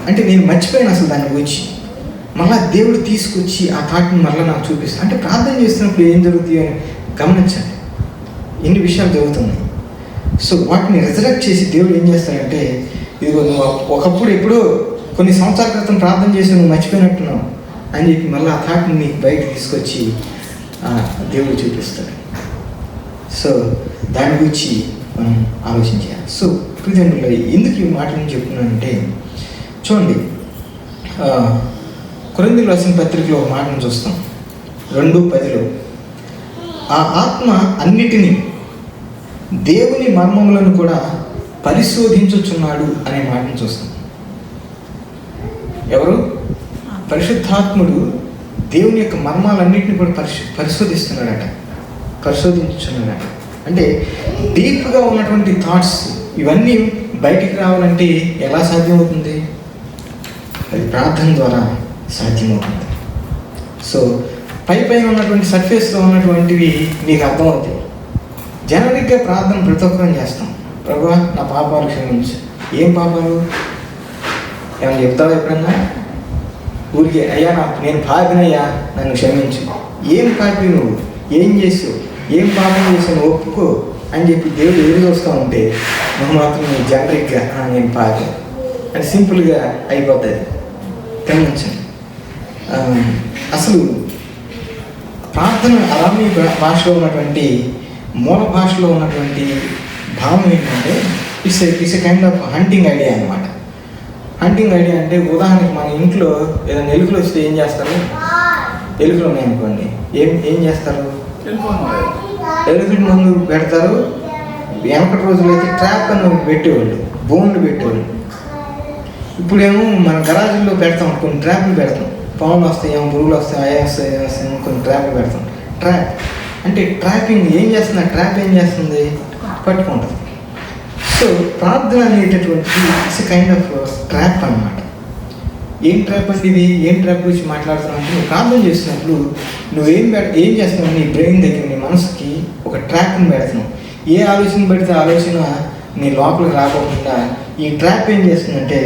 అంటే నేను మర్చిపోయాను అసలు దాని గురించి. మళ్ళీ దేవుడు తీసుకొచ్చి ఆ థాట్ని మళ్ళీ నాకు చూపిస్తాను. అంటే ప్రార్థన చేస్తున్నప్పుడు ఏం జరుగుతుంది అని గమనించండి, ఎన్ని విషయాలు జరుగుతున్నాయి. సో వాటిని రిజరెక్ట్ చేసి దేవుడు ఏం చేస్తాడంటే, ఇదిగో నువ్వు ఒకప్పుడు ఎప్పుడో కొన్ని సంవత్సరాల క్రితం ప్రార్థన చేసి నువ్వు మర్చిపోయినట్టున్నావు అని చెప్పి మళ్ళీ ఆ థాట్ని నీకు బయటకు తీసుకొచ్చి దేవుడు చూపిస్తాడు. సో దాని గురించి మనం ఆలోచించాలి. సో ప్రియజనులు, ఎందుకు ఈ మాటలను చెప్తున్నానంటే, చూడండి, కొరింథీయులకు రాసిన పత్రికలో ఒక మాటను చూస్తాం, 2:10. ఆ ఆత్మ అన్నిటినీ దేవుని మర్మములను కూడా పరిశోధించుచున్నాడు అనే మాటను చూస్తాం. ఎవరు? పరిశుద్ధాత్ముడు దేవుని యొక్క మర్మాలన్నింటినీ కూడా పరిశోధిస్తున్నాడట. అంటే డీప్గా ఉన్నటువంటి థాట్స్ ఇవన్నీ బయటికి రావాలంటే ఎలా సాధ్యమవుతుంది? అది ప్రార్థన ద్వారా సాధ్యమవుతుంది. సో పైన ఉన్నటువంటి సర్ఫేస్లో ఉన్నటువంటివి నీకు అర్థమవుతాయి. జనరిక్గా ప్రార్థన ప్రతి ఒక్కరం చేస్తాం, ప్రభువా నా పాపాలు క్షమించు. ఏం పాపాలు? ఏమైనా చెప్తావా ఎప్పుడన్నా? ఊరికే అయ్యా నేను పాపినయ్యా నన్ను క్షమించు. ఏం పాపి నువ్వు? ఏం చేసావు? ఏం పాపం చేసావు? ఒప్పుకో అని చెప్పి దేవుడు ఎదురు చూస్తూ ఉంటే నువ్వు మాత్రం జనరిక్గా నేను పాపి అని సింపుల్గా అయిపోతుంది. గమనించండి, అసలు ప్రార్థన అలానే భాషలో ఉన్నటువంటి మూల భాషలో ఉన్నటువంటి భావం ఏంటంటే it's a kind of hunting idea అనమాట. హంటింగ్ ఐడియా అంటే ఉదాహరణకి మన ఇంట్లో ఏదైనా ఎలుకలు వస్తే ఏం చేస్తారు? ఎలుకలు ఉన్నాయనుకోండి, ఏం చేస్తారు? ఎలుకల ముందు పెడతారు. వెనకటి రోజులు అయితే ట్రాప్ అని పెట్టేవాళ్ళు, బోన్లు పెట్టేవాళ్ళు. ఇప్పుడేమో మన గరాజుల్లో పెడతాం, కొన్ని ట్రాప్లు పెడతాం. పాములు వస్తాయేమో, పురుగులు వస్తాయి, వస్తాయేమో కొన్ని ట్రాప్లు పెడతాం. ట్రాప్ అంటే ట్రాపింగ్ ఏం చేస్తుంది? ఆ ట్రాప్ ఏం చేస్తుంది? పట్టుకుంటుంది. సో ప్రార్థన అనేటటువంటిది ఇట్స్ కైండ్ ఆఫ్ ట్రాప్ అన్నమాట. ఏం ట్రాప్ అంటే ఇది? ఏం ట్రాప్ గురించి మాట్లాడుతున్నావు అంటే, నువ్వు ప్రార్థన చేస్తున్నప్పుడు ఏం చేస్తున్నావు? నీ బ్రెయిన్ దగ్గర, నీ మనసుకి ఒక ట్రాప్ని పెడుతున్నావు. ఏ ఆలోచన పెడితే ఆలోచన నీ లోపలికి రాకోకుండా ఈ ట్రాప్ ఏం చేస్తుందంటే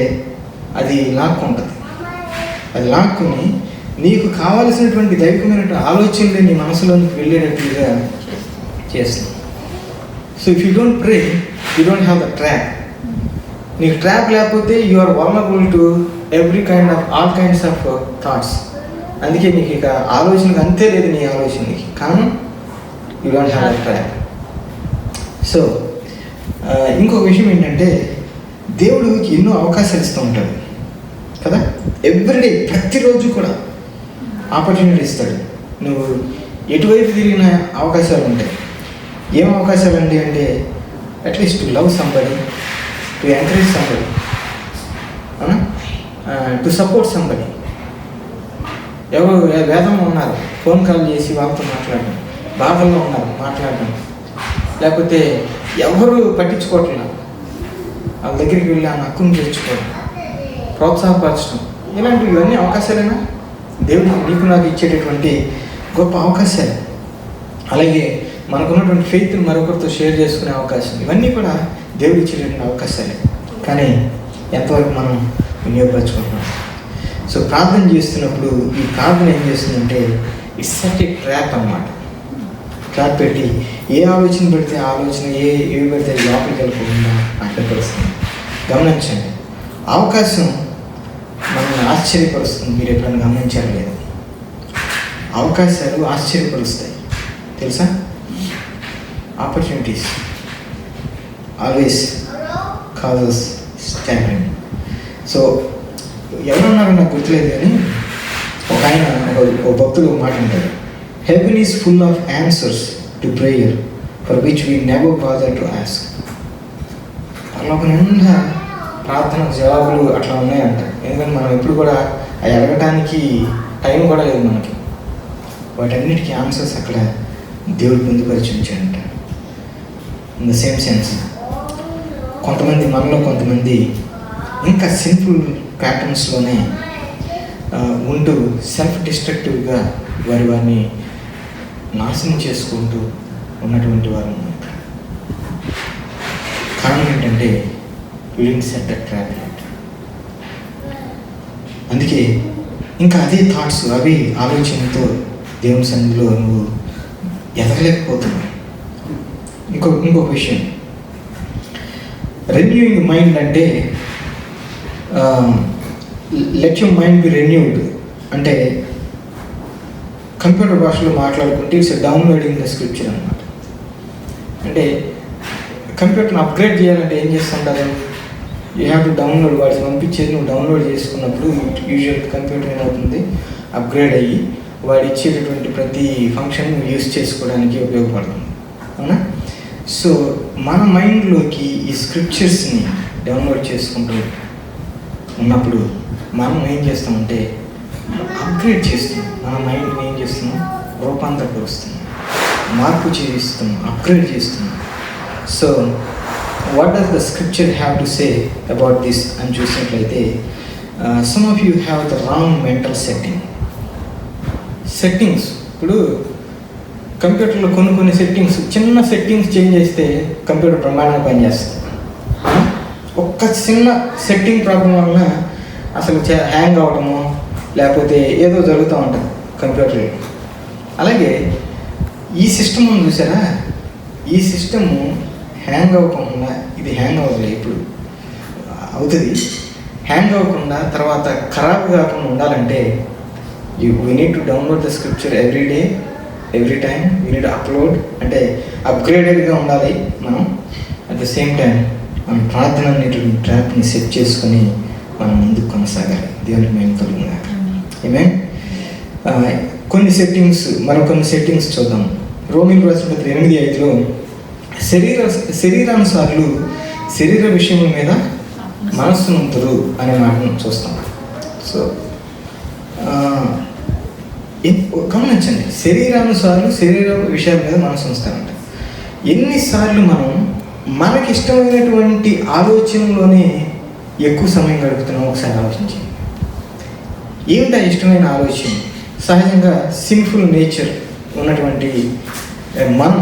అది లాక్కుంటుంది. అది లాక్కుని నీకు కావలసినటువంటి దైవికమైనటువంటి ఆలోచనలు నీ మనసులోనికి వెళ్ళేటట్లుగా చేస్తుంది. So if you don't pray, you don't have the trap. నీకు ట్రాప్ లేకపోతే you are vulnerable to all kinds of thoughts. అందుకే నీకు ఇక ఆలోచనకు అంతే లేదు, నీ ఆలోచనకి కారణం you don't have the trap. So ఇంకొక విషయం ఏంటంటే, దేవుడు ఎన్నో అవకాశాలు ఇస్తూ ఉంటాడు కదా. ఎవ్రీడే, ప్రతిరోజు కూడా ఆపర్చునిటీ ఇస్తాడు. నువ్వు ఎటువైపు తిరిగిన అవకాశాలు ఉంటాయి. ఏం అవకాశాలు అండి అంటే, at least to love somebody, to encourage somebody, to support somebody. ఎవరు వేదంలో ఉన్నారు, ఫోన్ కాల్ చేసి వాళ్ళతో మాట్లాడడం, బాధల్లో ఉన్నారు మాట్లాడడం, లేకపోతే ఎవరు పట్టించుకోవట్లేదు వాళ్ళ దగ్గరికి వెళ్ళి ఆ హక్కును తెచ్చుకోవడం, ప్రోత్సాహపరచడం, ఇలాంటివన్నీ అవకాశాలేనా? దేవుడు నీకు నాకు ఇచ్చేటటువంటి గొప్ప అవకాశాలు. అలాగే మనకున్నటువంటి ఫెయిత్ని మరొకరితో షేర్ చేసుకునే అవకాశం, ఇవన్నీ కూడా దేవుడు ఇచ్చేటటువంటి అవకాశాలే. కానీ ఎంతవరకు మనం వినియోగపరచుకుంటున్నాం? సో ప్రార్థన చేస్తున్నప్పుడు ఈ ప్రార్థన ఏం చేస్తుందంటే, ఇట్స్ సచ్ ఏ ట్రాప్ అన్నమాట. ట్రాప్ పెట్టి ఏ ఆలోచన పెడితే ఆలోచన ఏవి పెడితే లోపలికి వెళ్ళకుండా అడ్డపరుస్తుంది. గమనించండి, అవకాశం మనల్ని ఆశ్చర్యపరుస్తుంది. మీరు ఎప్పుడైనా గమనించారు లేదు? అవకాశాలు ఆశ్చర్యపరుస్తాయి తెలుసా? Opportunities always causes stammering. So ఎవరున్నారో నాకు గుర్తులేదు, కానీ ఒక ఆయన ఒక భక్తుడు ఒక మాట అంటారు, heaven is full of answers to prayer for which we never bother to ask. పరలోకం నిండా ప్రార్థన జవాబులు అట్లా ఉన్నాయంట. ఎందుకంటే మనం ఎప్పుడు కూడా అవి అడగటానికి టైం కూడా లేదు మనకి. వాటన్నిటికీ ఆన్సర్స్ అక్కడ దేవుడు పొందుపరిచి ఉంచాడంట. ఇన్ ద సేమ్ సెన్స్ మనలో కొంతమంది ఇంకా సింపుల్ ప్యాటర్న్స్లోనే ఉంటూ సెల్ఫ్ డిస్ట్రక్టివ్గా వారిని నాశనం చేసుకుంటూ ఉన్నటువంటి వారు ఉన్నారు. కారణం ఏంటంటే you didn't set the trap right. అందుకే ఇంకా అదే థాట్స్, అవి ఆలోచనతో దేవుని సన్నిధిలో నువ్వు ఎదగలేకపోతున్నావు. ఇంకొక విషయం, రెన్యూయింగ్ మైండ్ అంటే let your mind B renewed అంటే కంప్యూటర్ భాషలో మాట్లాడుకుంటే ఇట్స్ డౌన్లోడింగ్ ద స్క్రిప్చర్ అన్నమాట. అంటే కంప్యూటర్ని అప్గ్రేడ్ చేయాలంటే ఏం చేస్తుంటారు? యూ హ్యావ్ టు డౌన్లోడ్, వాడికి పంపించేది నువ్వు డౌన్లోడ్ చేసుకున్నప్పుడు యూజువల్ కంప్యూటర్ ఏమవుతుంది, అప్గ్రేడ్ అయ్యి వాడు ఇచ్చేటటువంటి ప్రతి ఫంక్షన్ యూజ్ చేసుకోవడానికి ఉపయోగపడుతుంది, అవునా? సో మన మైండ్లోకి ఈ స్క్రిప్చర్స్ని డౌన్లోడ్ చేసుకుంటూ ఉన్నప్పుడు మనం ఏం చేస్తామంటే అప్గ్రేడ్ చేస్తున్నాం. మన మైండ్ని ఏం చేస్తున్నాం? రూపాంతరపరుస్తున్నాం, మార్పు చేయిస్తున్నాం, అప్గ్రేడ్ చేస్తున్నాం. So what does the scripture have to say about this అని చూసినట్లయితే some of you have the wrong mental settings. ఇప్పుడు కంప్యూటర్లో కొన్ని సెట్టింగ్స్, చిన్న సెట్టింగ్స్ చేంజ్ చేస్తే కంప్యూటర్ బ్రహ్మాండంగా పనిచేస్తుంది. ఒక్క చిన్న సెట్టింగ్ ప్రాబ్లం వలన అసలు హ్యాంగ్ అవడము లేకపోతే ఏదో జరుగుతూ ఉంటుంది కంప్యూటర్లో. అలాగే ఈ సిస్టమ్ ఉంది చూసారా, ఈ సిస్టము హ్యాంగ్ అవ్వకుండా, ఇది హ్యాంగ్ అవ్వదు, ఇప్పుడు అవుతుంది. హ్యాంగ్ అవ్వకుండా తర్వాత ఖరాబ్ కాకుండా ఉండాలంటే we need to download the scripture every day, every time we need upload. అంటే అప్గ్రేడెడ్గా ఉండాలి మనం. అట్ ద సేమ్ టైం మనం ప్రార్థన అనేటువంటి ట్రాప్ని సెట్ చేసుకొని మనం ముందుకు కొనసాగాలి. దేవునికి మేము కలుగుగా ఏమేన్ కొన్ని సెట్టింగ్స్ చూద్దాం. రోమిలకు రాసిన పత్రిక 8:5 శరీరానుసారులు శరీర విషయముల మీద మనస్సునంతురు అనే మాటను చూస్తాం. సో గమనించండి, శరీరానుసారులు శరీర విషయాల మీద మనసు ఉంచుతారంట. ఎన్నిసార్లు మనం మనకిష్టమైనటువంటి ఆలోచనలోనే ఎక్కువ సమయం గడుపుతున్నాం? ఒకసారి ఆలోచించండి. ఏమిటా ఇష్టమైన ఆలోచన? సహజంగా సిన్ఫుల్ నేచర్ ఉన్నటువంటి మనం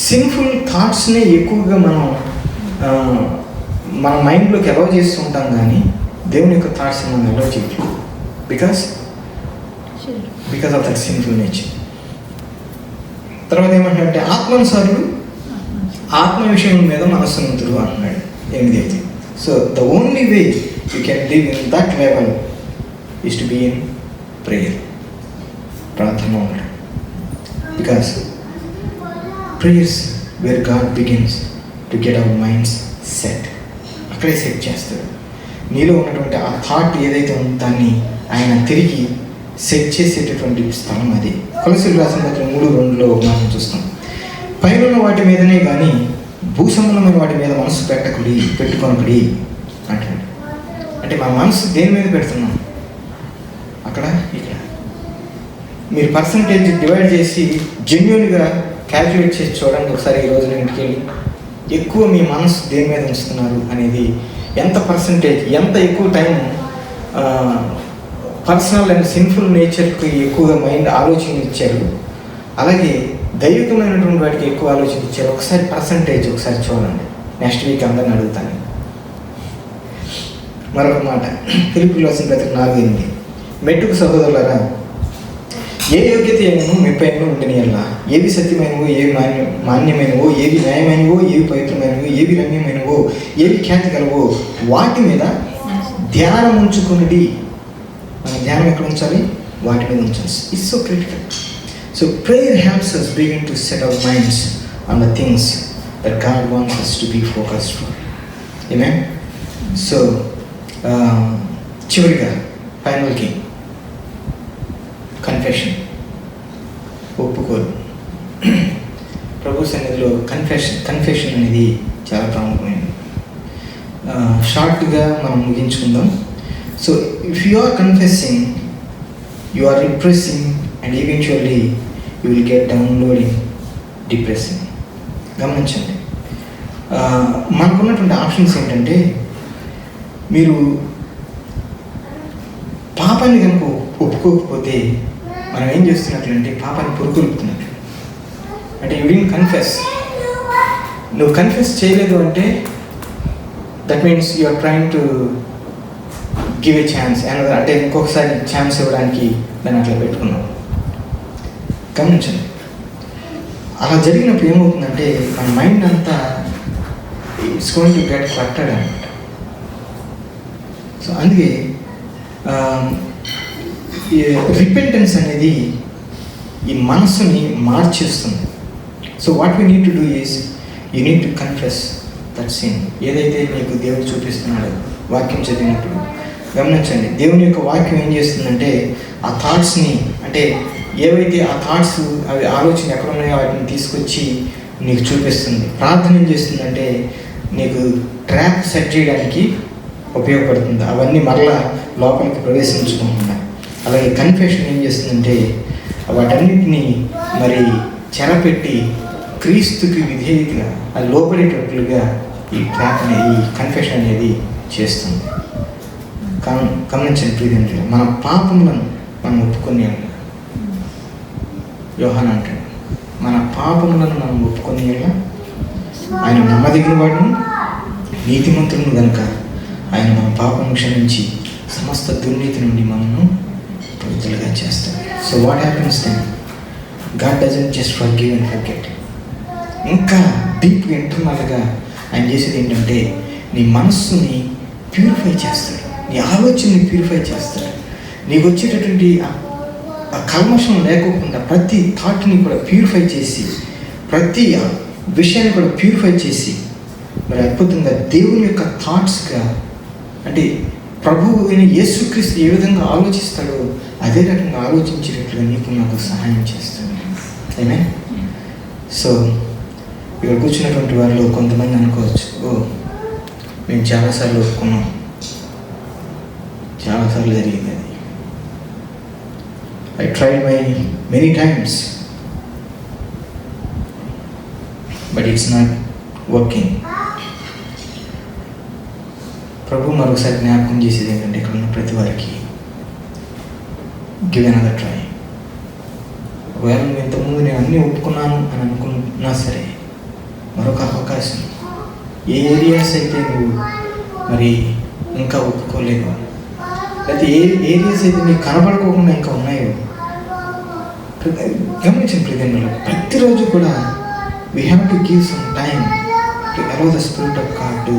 సిన్ఫుల్ థాట్స్ని ఎక్కువగా మనం మన మైండ్లోకి అలౌ చేస్తూ ఉంటాం, కానీ దేవుని యొక్క థాట్స్ మనం అలౌ చేయట్లేదు. Because of that sinful nature. తర్వాత ఏమంటున్నాడంటే ఆత్మానుసారులు ఆత్మ విషయం మీద మనస్సు ఉంతురు అంటున్నాడు 8:5. So the only way you can live in that level is to be in prayer, ప్రార్థన ఉండడం. Because prayers where God begins to get our minds set. అక్కడే సెట్ చేస్తాడు. నీలో ఉన్నటువంటి ఆ థాట్ ఏదైతే ఉందో దాన్ని ఆయన తిరిగి సెట్ చేసేటటువంటి స్థలం అది. కొలస్సీయులకు రాసిన పత్రిక 3:2లో మనం చూస్తాం, పైన వాటి మీదనే కానీ భూసంబంధమైన వాటి మీద మనసు పెట్టుకొనకుడి అంటాడు. అంటే మన మనసు దేని మీద పెడుతున్నాం? అక్కడ ఇక్కడ మీరు పర్సంటేజ్ డివైడ్ చేసి జెన్యూన్గా క్యాల్కులేట్ చేసి చూడండి ఒకసారి. ఈ రోజు ఇంటికి వెళ్ళి ఎక్కువ మీ మనసు దేని మీద ఉంచుతున్నారు అనేది, ఎంత పర్సంటేజ్, ఎంత ఎక్కువ టైం పర్సనల్ అండ్ సిన్ఫుల్ నేచర్కి ఎక్కువగా మైండ్ ఆలోచన ఇచ్చారు, అలాగే దైవికమైనటువంటి వాటికి ఎక్కువ ఆలోచన ఇచ్చారు. ఒకసారి పర్సంటేజ్ ఒకసారి చూడండి. నెక్స్ట్ వీక్ అందరిని అడుగుతాను. మరొక మాట, ఫిలిప్పీయులకు రాసిన పత్రిక 4:8, మెట్టుకు సహోదరులారా, ఏ యోగ్యత ఏమో మెప్పైనో ఉండనియల్లా, ఏవి సత్యమైనవో, ఏవి మాన్యమైనవో, ఏవి న్యాయమైనవో, ఏవి పవిత్రమైనవో, ఏవి రమ్యమైనవో, ఏవి ఖ్యాతి గలవో వాటి మీద ధ్యానం ఉంచుకునేది. మన ధ్యానం ఎక్కడ ఉంచాలి? వాటి మీద ఉంచాలి. It's so critical. So prayer helps us begin to set our minds on the things that God wants us to be focused for. Amen. So చివరిగా ఫైనల్కి కన్ఫెషన్, ఒప్పుకోలు. ప్రభు సన్నిధిలో కన్ఫెషన్ అనేది చాలా ప్రాముఖ్యమైనది. షార్ట్గా మనం ముగించుకుందాం. So if you are confessing, you are repressing and eventually you will get downloading depressing. గమనించండి, మనకున్నటువంటి ఆప్షన్స్ ఏంటంటే, మీరు పాపాన్ని కనుక ఒప్పుకోకపోతే మనం ఏం చేస్తున్నట్లంటే పాపాన్ని పురుకొల్పుతున్నట్లు. అంటే యు డిడ్ంట్ కన్ఫెస్. నువ్వు కన్ఫెస్ చేయలేదు అంటే that means you are trying to give a chance. అంటే ఇంకొకసారి ఛాన్స్ ఇవ్వడానికి దాన్ని అట్లా పెట్టుకున్నాం. గమనించండి, అలా జరిగినప్పుడు ఏమవుతుందంటే మన మైండ్ అంతా ఇట్స్ గోయింగ్ టు గెట్ క్లట్టర్డ్ అనమాట. సో అందుకే రిపెంటెన్స్ అనేది ఈ మనస్సుని మార్చేస్తుంది. So what we need to do is you need to confess that sin. ఏదైతే నీకు దేవుడు చూపిస్తున్నాడో వాక్యం చదివినప్పుడు గమనించండి, దేవుని యొక్క వాక్యం ఏం చేస్తుందంటే ఆ థాట్స్ని, అంటే ఏవైతే ఆ థాట్స్ అవి ఆలోచన ఎక్కడ ఉన్నాయో వాటిని తీసుకొచ్చి నీకు చూపిస్తుంది. ప్రార్థన ఏం చేస్తుందంటే నీకు ట్రాప్ సెట్ చేయడానికి ఉపయోగపడుతుంది, అవన్నీ మరలా లోపలికి ప్రవేశించుకుంటున్నా. అలాగే కన్ఫెషన్ ఏం చేస్తుందంటే వాటన్నిటినీ మరి చెరపెట్టి క్రీస్తుకి విధేయతగా అది లోపడేటట్లుగా ఈ ట్రాప్ అనేది, ఈ కన్ఫెషన్ అనేది చేస్తుంది. గమనించండి ప్రియమిత్రులు, మన పాపములను మనం ఒప్పుకొని, యోహాను అంటాడు, మన పాపములను మనం ఒప్పుకొని ఆయన నమ్మదగిన వాడును నీతిమంతులను కనుక ఆయన మన పాపం క్షమించి సమస్త దుర్నీతి నుండి మనను పవిత్రులుగా చేస్తాడు. So what happens then? God doesn't just forgive and forget. ఇంకా డీప్గా ఇంటర్నల్గా ఆయన చేసేది ఏంటంటే నీ మనస్సుని ప్యూరిఫై చేస్తాడు, నీ ఆలోచనని ప్యూరిఫై చేస్తాడు. నీకు వచ్చేటటువంటి ఆ కల్మషం లేకోకుండా ప్రతి థాట్ని కూడా ప్యూరిఫై చేసి, ప్రతి విషయాన్ని కూడా ప్యూరిఫై చేసి, మరి అద్భుతంగా దేవుని యొక్క థాట్స్గా, అంటే ప్రభువు అయిన యేసుక్రీస్తు ఏ విధంగా ఆలోచిస్తాడో అదే రకంగా ఆలోచించేటట్లుగా నీకు నాకు సహాయం చేస్తాడు. ఆమేన్. సో ఇక్కడ కూర్చున్నటువంటి వారిలో కొంతమంది అనుకోవచ్చు, ఓ మేము చాలాసార్లు ఒప్పుకున్నాం, చాలాసార్లు జరిగింది అది, I tried many times, but it's not working. ప్రభు మరొకసారి జ్ఞాపకం చేసేది ఏంటంటే ఇక్కడ ఉన్న ప్రతి వారికి గివ్ అనదర్ ట్రై. ఒకవేళ నువ్వు ఇంతకుముందు నేను అన్నీ ఒప్పుకున్నాను అని అనుకున్నా సరే, మరొక అవకాశం. ఏ ఏరియాస్ అయితే నువ్వు మరి ఇంకా ఒప్పుకోలేవు, లేకపోతే ఏ ఏరియాస్ అయితే నీకు కనబడుకోకుండా ఇంకా ఉన్నాయో గమనించిన ప్రతిదిన ప్రతిరోజు కూడా we have to give some time to allow the spirit of God to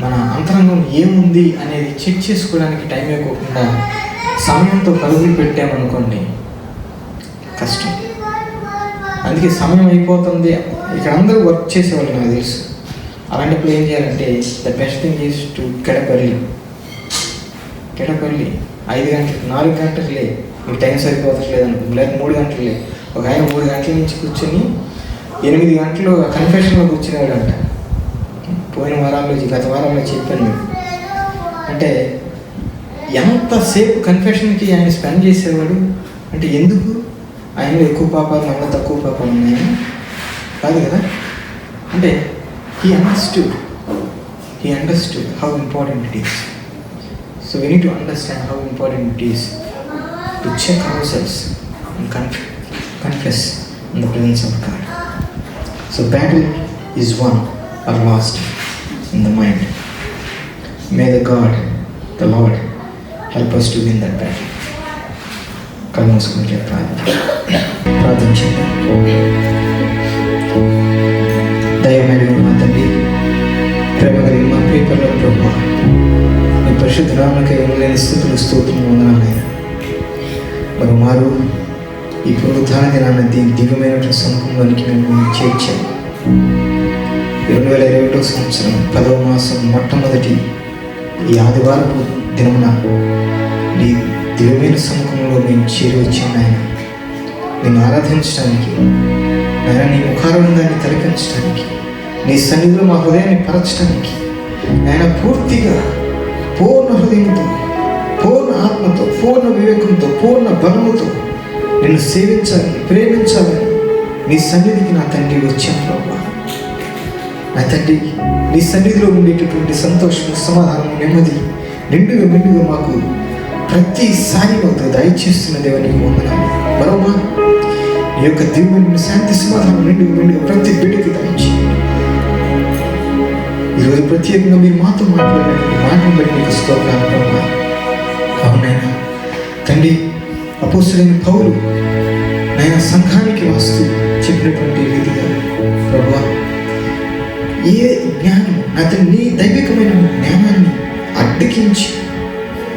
మన అంతరంగం ఏముంది అనేది చెక్ చేసుకోవడానికి టైం ఇవ్వకుండా సమయంతో పరుగులు పెట్టామనుకోండి కష్టం. అందుకే సమయం అయిపోతుంది. ఇక్కడ అందరూ వర్క్ చేసేవాళ్ళు నాకు తెలుసు. అలాంటప్పుడు ఏం చేయాలంటే the best thing is to get up early. 5 గంటలు 4 గంటలు లే, మీకు టైం సరిపోతలేదు అనుకో, లేదా 3 గంటలు లే. ఒక ఆయన 3 గంటల నుంచి కూర్చొని 8 గంటలు కన్ఫెషన్లో కూర్చునేవాడు అంట. పోయిన వారాల్లో గత వారాల్లో చెప్పాను మీకు. అంటే ఎంతసేపు కన్ఫెషన్కి ఆయన స్పెండ్ చేసేవాడు అంటే ఎందుకు? ఆయనలో ఎక్కువ పాపాలు మనలో తక్కువ పాపాలు ఉన్నాయని కాదు కదా. అంటే he understood how important it is. So we need to understand how important it is to check ourselves and confess in the presence of God. So battle is won or lost in the mind. May the Lord help us to win that battle. కళ్ళు మూసుకుంటే ప్రార్థన చేద్దాం. దయమైన మా తండ్రి, ప్రేమ కలిగిన మా ప్రియపరలోక ప్రభువా, పరిశుద్ధ నామమునకే ఉండలేని స్థుతులు స్తోత్రం వందనాలైనా మరి మారు ఈ పునరుద్ధాన దినాన్ని దివ్యమైనటువంటి సముఖంలోనికి మేము చేర్చాము. 2021 సంవత్సరం 10వ మాసం మొట్టమొదటి ఈ ఆదివారపు దినమున నీ దివ్యమైన సముఖంలో మేము చేరి వచ్చాము నాయన. నేను ఆరాధించడానికి నాయన, నీ ముఖారవిందాన్ని తలపించడానికి, నీ సన్నిధిలో మా హృదయాన్ని పరచడానికి నాయన, పూర్తిగా పూర్ణ హృదయంతో, పూర్ణ ఆత్మతో, పూర్ణ వివేకంతో, పూర్ణ బలముతో నిన్ను సేవించాలని, ప్రేమించాలని నీ సన్నిధికి నా తండ్రి వచ్చాను ప్రభు. నా తండ్రి, నీ సన్నిధిలో ఉండేటటువంటి సంతోషము, సమాధానము, నెమ్మది నిండుగా మాకు ప్రతిసారి మాకు దయచేస్తున్న దేవానికి వందనాలు. మరోమా నీ యొక్క దివ్యమైన శాంతి సమాధానం నిండుగా ప్రతి బిడ్డకి దయచేయండి. ఈరోజు ప్రత్యేకంగా మీరు మాతో మాట్లాడినటువంటి మాటను బట్టి నీకు స్తోత్రాలు ప్రభు. అవునైనా తండ్రి, అపోస్తలుడైన పౌలు నాయన సంఘానికి వస్తూ చెప్పినటువంటి రీతిగా ప్రభువా, ఏ జ్ఞానం అతను నీ దైవికమైన జ్ఞానాన్ని అడ్డకించి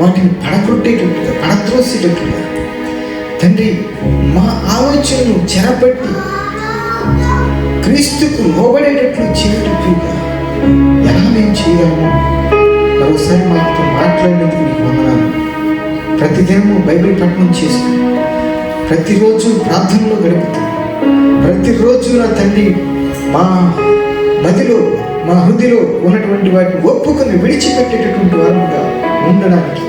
వాటిని పడగొట్టేటట్టుగా, పడద్రోసేటట్టుగా తండ్రి మా ఆలోచనను చెరపట్టి క్రీస్తుకు లోబడేటట్లు చేయటట్టుగా ఎలా మేము చేయగలము? మరోసారి మాతో మాట్లాడినందుకు నీకు వందనాలు. ప్రతిదినము బైబిల్ పఠనం చేస్తూ, ప్రతిరోజు ప్రార్థనలో గడుపుతూ, ప్రతిరోజు నా తండ్రి మా మదిలో, మా హృదయలో ఉన్నటువంటి వాటిని ఒప్పుకొని విడిచిపెట్టేటటువంటి వారుగా ఉండడానికి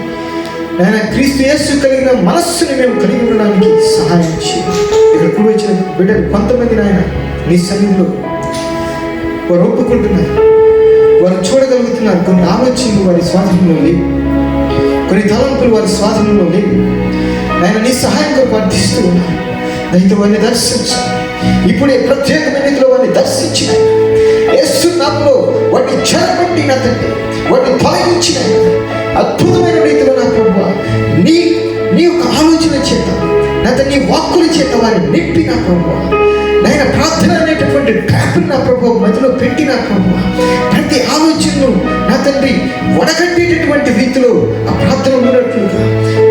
నాయన, క్రీస్తు యేసు కలిగిన మనస్సుని మేము కలిగి ఉండడానికి సహాయం చేయండి. ఇక్కడ కూడి వచ్చిన బిడ్డలు కొంతమంది నాయన నీ సన్నిధిలో వారు ఒప్పుకుంటున్నారు, వారు చూడగలుగుతున్నారు. కొన్ని ఆలోచనలు వారి స్వాధీనంలో లేవు, కొన్ని తలంపులు వారి స్వాధీనంలో లేవు. నాయన, నీ సహాయం కొరకు ప్రార్థిస్తూ ఉన్నారు. దయతో వారిని దర్శించాలి. ఇప్పుడే ప్రత్యేకమైన రీతిలో వారిని దర్శించిన యేసు నామములో వాటిని చెరపట్టి నా తండ్రి, వాటిని తొలగించిన అద్భుతమైన రీతిలో నా ప్రభువా, నీ యొక్క ఆలోచన చేత నా తండ్రి, నీ వాక్కుల చేత వారిని నింపి నా ప్రభువా, నాయన ప్రార్థన అనేటటువంటి ట్రాప్ని నా ప్రభువా మధ్యలో పెట్టి నా ప్రభువా, ప్రతి ఆలోచనను నా తండ్రి వడగట్టేటటువంటి రీతిలో ఆ ప్రార్థన ఉన్నట్లుగా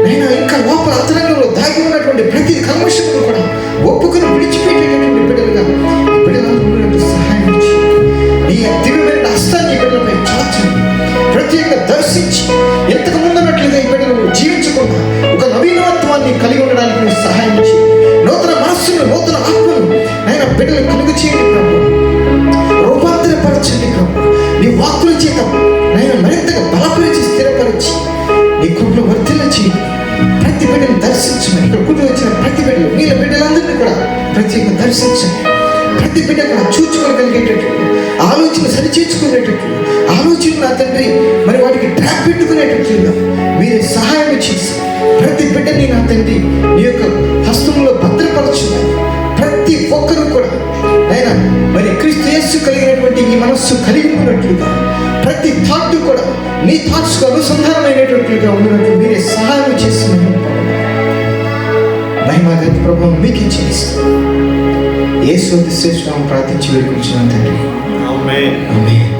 నాయన, ఇంకా లోపల అంతరంగంలో దాగి ఉన్నటువంటి ప్రతి కల్మషమును కూడా ఒప్పుకొని విడిచిపెట్టేటటువంటి బిడ్డలుగా బిడ్డలను ఉన్నట్టు సహాయం చేయండి. నీ దివ్యమైన హస్తాన్ని బిడ్డలపై చాచండి, ప్రత్యేకంగా దర్శించి ఎంతకు ముందున్నట్లుగా ఈ బిడ్డలు జీవించకుండా ఒక నవీనత్వాన్ని కలిగి ఉండడానికి మీరు సహాయం చేయండి. నూతన మనస్సును, నూతన ఆత్మను ఆయన బిడ్డలు కలుగు చేయండి ప్రభు. రూపాంతరపరచండి ప్రభు. నీ వాక్కుల చేత ఆయన మరింతగా బలపరిచి, స్థిరపరిచి నీ కృపను వర్ధిల్ల చేయండి. ప్రతి బిడ్డను దర్శించమని, ఇక్కడ కూడి వచ్చిన ప్రతి బిడ్డలు, వీళ్ళ బిడ్డలందరినీ కూడా ప్రత్యేకంగా దర్శించండి. ప్రతి బిడ్డ కూడా చూచుకోగలిగేటట్లు, ఆలోచన సరిచేర్చుకునేటట్లు, ఆలోచన నా తండ్రి మరి వాటికి ట్రాప్ పెట్టుకునేటట్లుగా మీరే సహాయం చేసి ప్రతి బిడ్డని నా తండ్రి నీ యొక్క హస్తంలో భద్రపరచున్నారు. ప్రతి ఒక్కరూ కూడా ఆయన మరి క్రీస్తు యేసు కలిగినటువంటి ఈ మనస్సు కలిగి ఉన్నట్లుగా, ప్రతి థాట్ కూడా నీ థాట్స్కు అనుసంధానమైనటువంటిగా ఉన్నట్లు మీరే సహాయం చేసి మహిమ ప్రభావం మీకే చేయిస్తాం. యేసు శ్రేష్ఠ ప్రార్థించి వేడుకుంటున్నాను తండ్రి. ఆమేన్.